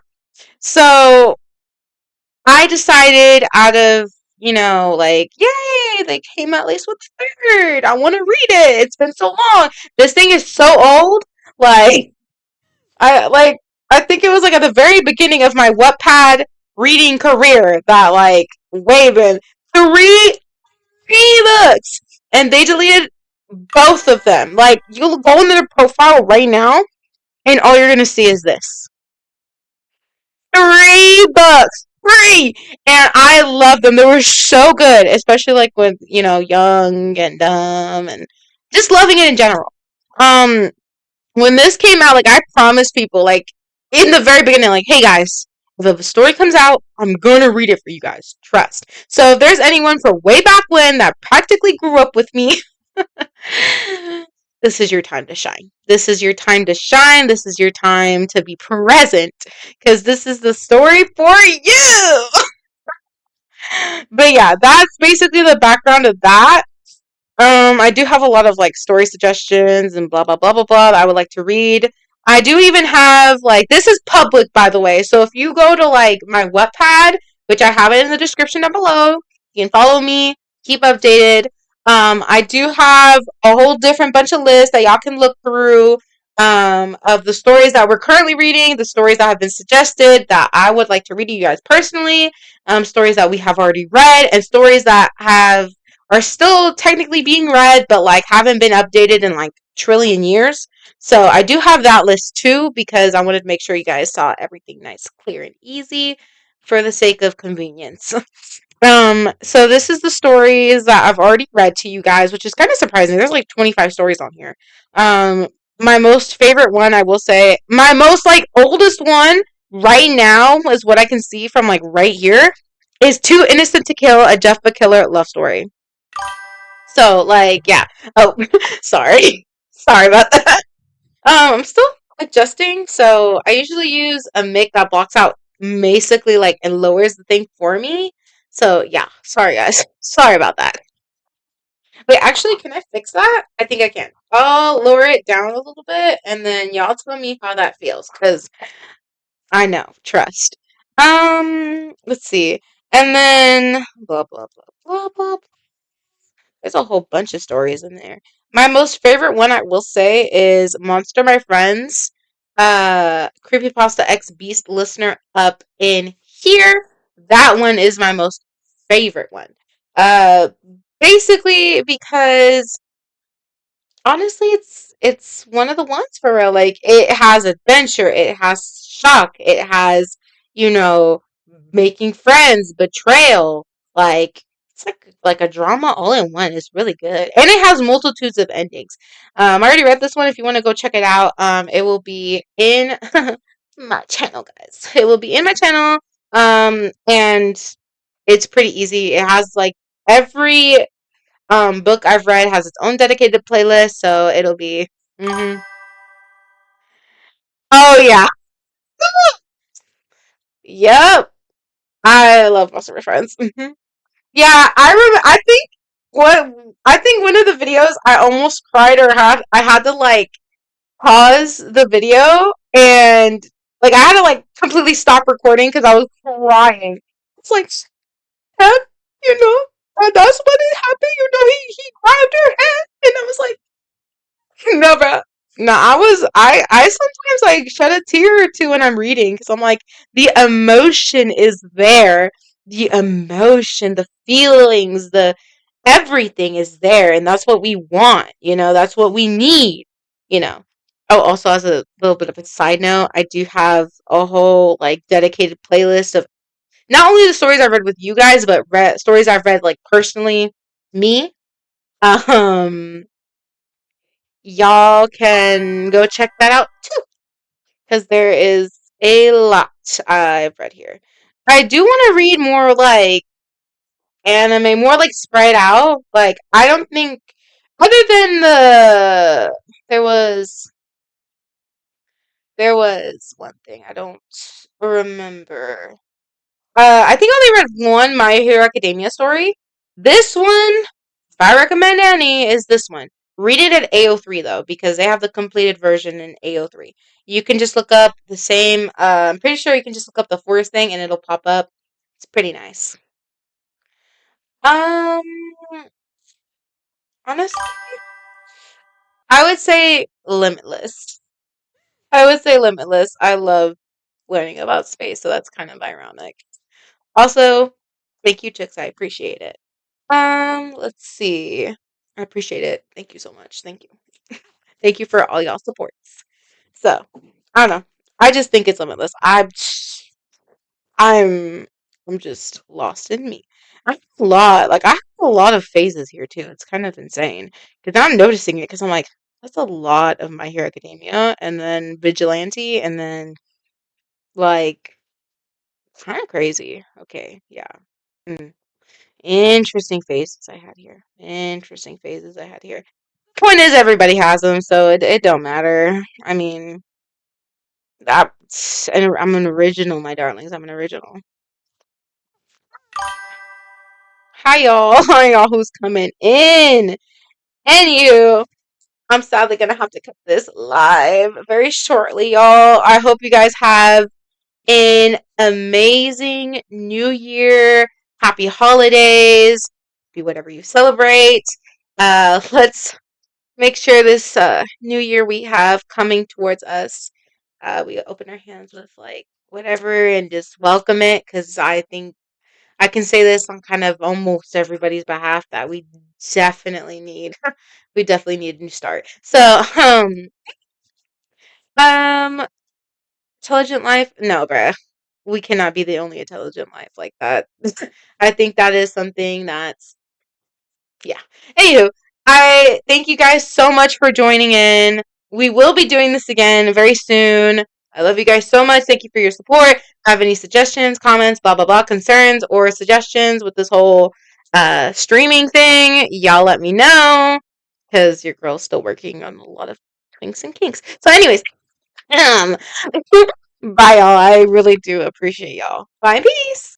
Speaker 1: So I decided, out of like, yay, they came at least with the 3rd. I want to read it. It's been so long. This thing is so old. Like I like I think it was like at the very beginning of my Wattpad reading career that like way been three books, and they deleted both of them. Like you'll go into their profile right now, and all you're gonna see is this 3 books, 3, and I love them. They were so good, especially like when young and dumb, and just loving it in general. Um, when this came out, like I promised people, like in the very beginning, like, hey guys, if a story comes out, I'm gonna read it for you guys. Trust. So if there's anyone from way back when that practically grew up with me, this is your time to shine. This is your time to shine. This is your time to be present, because this is the story for you. But yeah, that's basically the background of that. I do have a lot of like story suggestions and blah blah blah blah blah that I would like to read. I do even have like, this is public, by the way, so if you go to like my Wattpad, which I have it in the description down below, you can follow me, keep updated. I do have a whole different bunch of lists that y'all can look through, of the stories that we're currently reading, the stories that have been suggested that I would like to read to you guys personally, stories that we have already read, and stories that are still technically being read, but like haven't been updated in like trillion years. So I do have that list too, because I wanted to make sure you guys saw everything nice, clear, and easy for the sake of convenience. So this is the stories that I've already read to you guys, which is kind of surprising. There's like 25 stories on here. My most favorite one, I will say, my most like oldest one right now is what I can see from like right here, is Too Innocent to Kill, a Jeff the Killer love story. So like, yeah. Oh, sorry. Sorry about that. I'm still adjusting, so I usually use a mic that blocks out basically like and lowers the thing for me. So yeah, sorry guys. Sorry about that. Wait, actually, can I fix that? I think I can. I'll lower it down a little bit, and then y'all tell me how that feels, because I know, trust. Let's see. And then blah blah blah blah blah. There's a whole bunch of stories in there. My most favorite one, I will say, is Monster My Friends. Creepypasta X Beast listener up in here. That one is my most favorite one. Uh, Basically because honestly, it's one of the ones for real. Like it has adventure, it has shock, it has you know making friends, betrayal, like it's like a drama all in one. It's really good, and it has multitudes of endings. I already read this one. If you want to go check it out, it will be in my channel, guys. It will be in my channel, and it's pretty easy. It has like every book I've read has its own dedicated playlist, so it'll be. Mm-hmm. Oh yeah, yep. I love Most of My Friends. Mhm. Yeah, I remember. What I think one of the videos I almost cried or had to like pause the video and like I had to like completely stop recording because I was crying. It's like, "Steph, you know, that's what it happened. You know, he grabbed her hand, and I was like, no, bro. No, I sometimes like shed a tear or two when I'm reading because I'm like, the emotion is there. The emotion, the feelings, the everything is there. And that's what we want, that's what we need, you know. Oh, also, as a little bit of a side note, I do have a whole like dedicated playlist of not only the stories I've read with you guys, but stories I've read like personally, me. Um, y'all can go check that out too because there is a lot I've read here. I do want to read more like anime, more like spread out. Like I don't think other than there was there was one thing I don't remember. I think I only read one My Hero Academia story. This one, if I recommend any, is this one. Read it at AO3 though, because they have the completed version in AO3. You can just look up the same. I'm pretty sure you can just look up the forest thing and it'll pop up. It's pretty nice. Um, honestly, I would say Limitless. I would say Limitless. I love learning about space, so that's kind of ironic. Also, thank you, Chicks. I appreciate it. Let's see. I appreciate it. Thank you so much. Thank you. Thank you for all y'all supports. So, I don't know. I just think it's limitless. I'm I'm just lost in me. I have a lot. Like I have a lot of phases here too. It's kind of insane because I'm noticing it because I'm like, that's a lot of My Hero Academia, and then Vigilante, and then like kind of crazy. Okay, yeah. Mm. Interesting phases I had here. Interesting phases I had here. Point is, everybody has them, so it don't matter. I mean, and I'm an original, my darlings. I'm an original. Hi, y'all. Hi, y'all who's coming in. And you. I'm sadly gonna have to cut this live very shortly, y'all. I hope you guys have an amazing new year. Happy holidays. Be whatever you celebrate. Let's make sure this new year we have coming towards us, we open our hands with like whatever and just welcome it because I think I can say this on kind of almost everybody's behalf that we definitely need we definitely need a new start. So um intelligent life, no bruh, we cannot be the only intelligent life like that. I think that is something that's yeah. Anywho, I thank you guys so much for joining in. We will be doing this again very soon. I love you guys so much. Thank you for your support. Have any suggestions, comments, blah blah blah, concerns or suggestions with this whole streaming thing? Y'all let me know because your girl's still working on a lot of twinks and kinks. So, anyways, um, bye y'all. I really do appreciate y'all. Bye, peace.